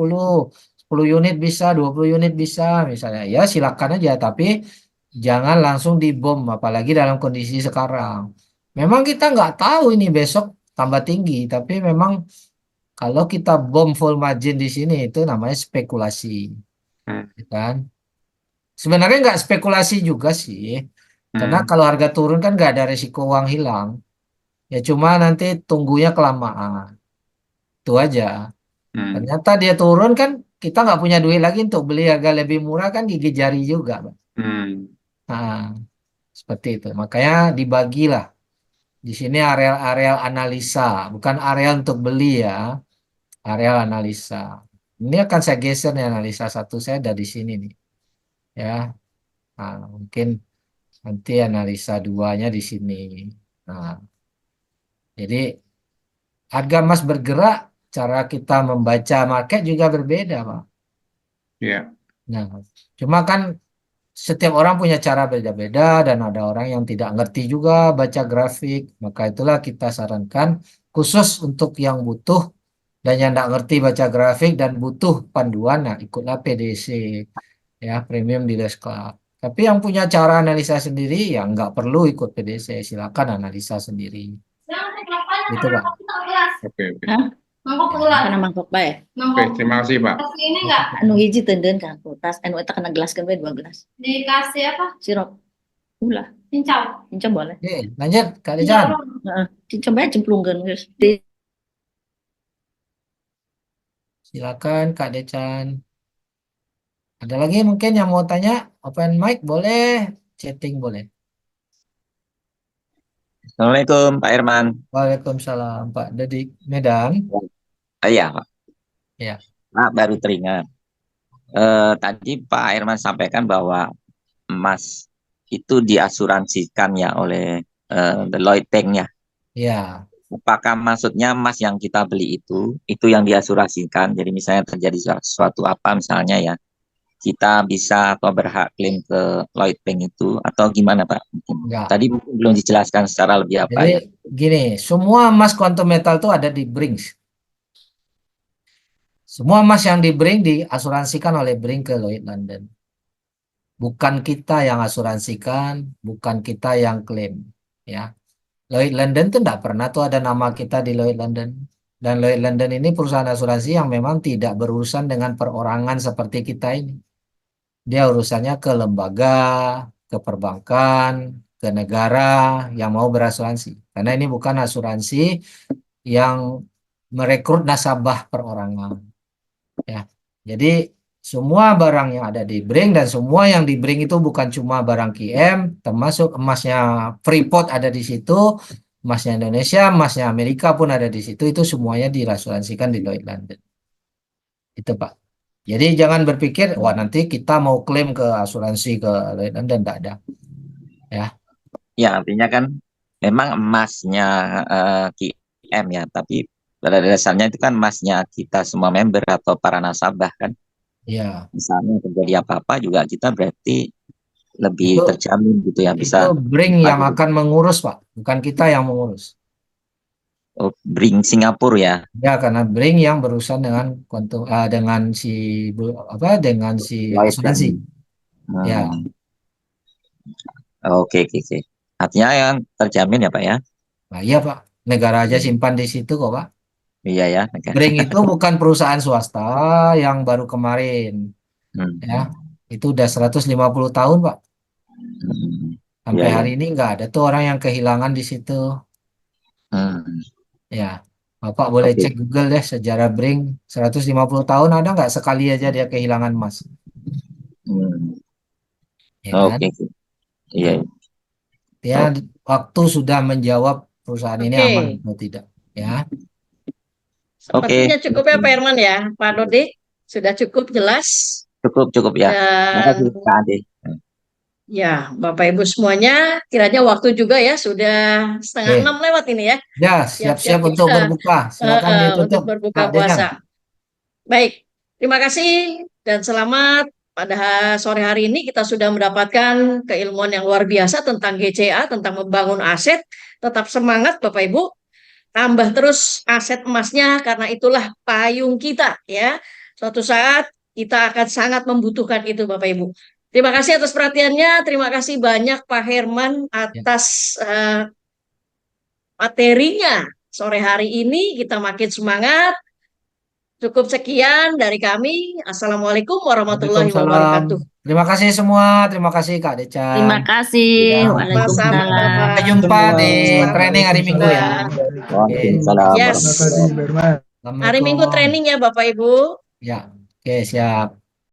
unit bisa, 20 unit bisa misalnya. Ya, silakan aja, tapi jangan langsung dibom, apalagi dalam kondisi sekarang. Memang kita nggak tahu ini besok tambah tinggi, tapi memang kalau kita bom full margin di sini itu namanya spekulasi, ya kan? Sebenarnya nggak spekulasi juga sih, karena kalau harga turun kan nggak ada resiko uang hilang, ya cuma nanti tunggunya kelamaan, itu aja. Ternyata dia turun kan kita nggak punya duit lagi untuk beli harga lebih murah kan gigit jari juga, Pak. Nah, seperti itu. Makanya dibagilah. Di sini areal-areal analisa, bukan areal untuk beli ya, areal analisa. Ini akan saya geser nih analisa satu saya ada di sini nih, ya. Nah, mungkin nanti analisa duanya di sini. Nah, jadi harga emas bergerak, cara kita membaca market juga berbeda, Pak. Iya. Nah, cuma kan setiap orang punya cara beda-beda dan ada orang yang tidak ngerti juga baca grafik. Maka itulah kita sarankan khusus untuk yang butuh dan yang tidak ngerti baca grafik dan butuh panduan, nah ikutlah PDC ya, Premium Dealers Club. Tapi yang punya cara analisa sendiri ya nggak perlu ikut PDC, silakan analisa sendiri. Gitu, Pak. Oke. Karena mangkok bae. Oke, terima kasih, Pak. Ini enggak Anu hiji tenden kan kulkas, anu eta kena gelas kan 2 gelas. dikasih apa? Sirup. Ulah, Cincau. cincang boleh. Oke, lanjut Kak Dejan. Heeh, cincang bae cemplungkeun geus. Silakan Kak Decan. Ada lagi mungkin yang mau tanya? Open mic boleh, chatting boleh. Assalamualaikum Pak Herman. Waalaikumsalam Pak Dedik Medan. Iya Pak. Ya. Pak baru teringat. Tadi Pak Herman sampaikan bahwa emas itu diasuransikan ya oleh Lloyd Bank ya. Ya. Apakah maksudnya emas yang kita beli itu yang diasuransikan? Jadi misalnya terjadi sesuatu apa misalnya ya, kita bisa atau berhak klaim ke Lloyd Bank itu atau gimana Pak? Enggak. Tadi belum dijelaskan secara lebih apa Jadi ya. gini, semua emas quantum metal itu ada di Brinks. Semua emas yang di Brinks diasuransikan oleh Brinks ke Lloyd London. Bukan kita yang asuransikan, bukan kita yang klaim, ya. Lloyd London tuh enggak pernah tuh ada nama kita di Lloyd London. Dan Lloyd London ini perusahaan asuransi yang memang tidak berurusan dengan perorangan seperti kita ini. Dia urusannya ke lembaga, ke perbankan, ke negara yang mau berasuransi. Karena ini bukan asuransi yang merekrut nasabah perorangan. Ya. Jadi semua barang yang ada di Bring dan semua yang di Bring itu bukan cuma barang QM, termasuk emasnya Freeport ada di situ, emasnya Indonesia, emasnya Amerika pun ada di situ, itu semuanya diasuransikan di Lloyd London. Itu Pak. Jadi jangan berpikir, wah nanti kita mau klaim ke asuransi ke Lloyd London, tidak ada. Ya. Ya artinya kan memang emasnya QM ya, tapi pada dasarnya itu kan emasnya kita semua member atau para nasabah kan. Iya. Misalnya terjadi apa-apa juga kita berarti lebih Itu- terjamin gitu ya, bisa Itu Bring yang akan mengurus Pak, bukan kita yang mengurus. bring Singapura ya. Ya, karena Bring yang berurusan dengan dengan si Lloyd asuransi. Bank. Ya. Oke. Artinya yang terjamin ya Pak ya. Nah, iya Pak, negara aja simpan di situ kok Pak. Iya ya. Bring itu bukan perusahaan swasta yang baru kemarin. Ya, itu udah 150 tahun Pak. Sampai Iya, iya. hari ini nggak ada tuh orang yang kehilangan di situ. Ya, Bapak boleh Oke. cek Google deh sejarah Bring 150 tahun ada nggak sekali aja dia kehilangan emas, Hmm. ya kan? Oke. Iya. Ya, waktu sudah menjawab perusahaan ini Oke. aman atau tidak, ya. Sepertinya cukup ya Pak Herman ya, Pak Dodi. Sudah cukup jelas. Cukup ya. Dan Makasih Kak Ade. ya, Bapak Ibu semuanya, kiranya waktu juga ya, sudah setengah Oke. 6 lewat ini ya. Ya, siap-siap untuk kita, berbuka. Silakan untuk ditutup, berbuka Kak Dejan. puasa. Baik, terima kasih dan selamat. Pada sore hari ini kita sudah mendapatkan keilmuan yang luar biasa tentang GCA, tentang membangun aset. Tetap semangat Bapak Ibu. Tambah terus aset emasnya karena itulah payung kita ya. Suatu saat kita akan sangat membutuhkan itu Bapak Ibu. Terima kasih atas perhatiannya. Terima kasih banyak Pak Herman atas materinya. Sore hari ini kita makin semangat. Cukup sekian dari kami. Assalamualaikum warahmatullahi wabarakatuh. Terima kasih semua. Terima kasih Kak Decan. Terima kasih. Ya. Waalaikumsalam. Sampai jumpa di training hari Minggu ya. Waalaikumsalam. Yes. Hari Minggu training ya Bapak Ibu. Ya, oke siap.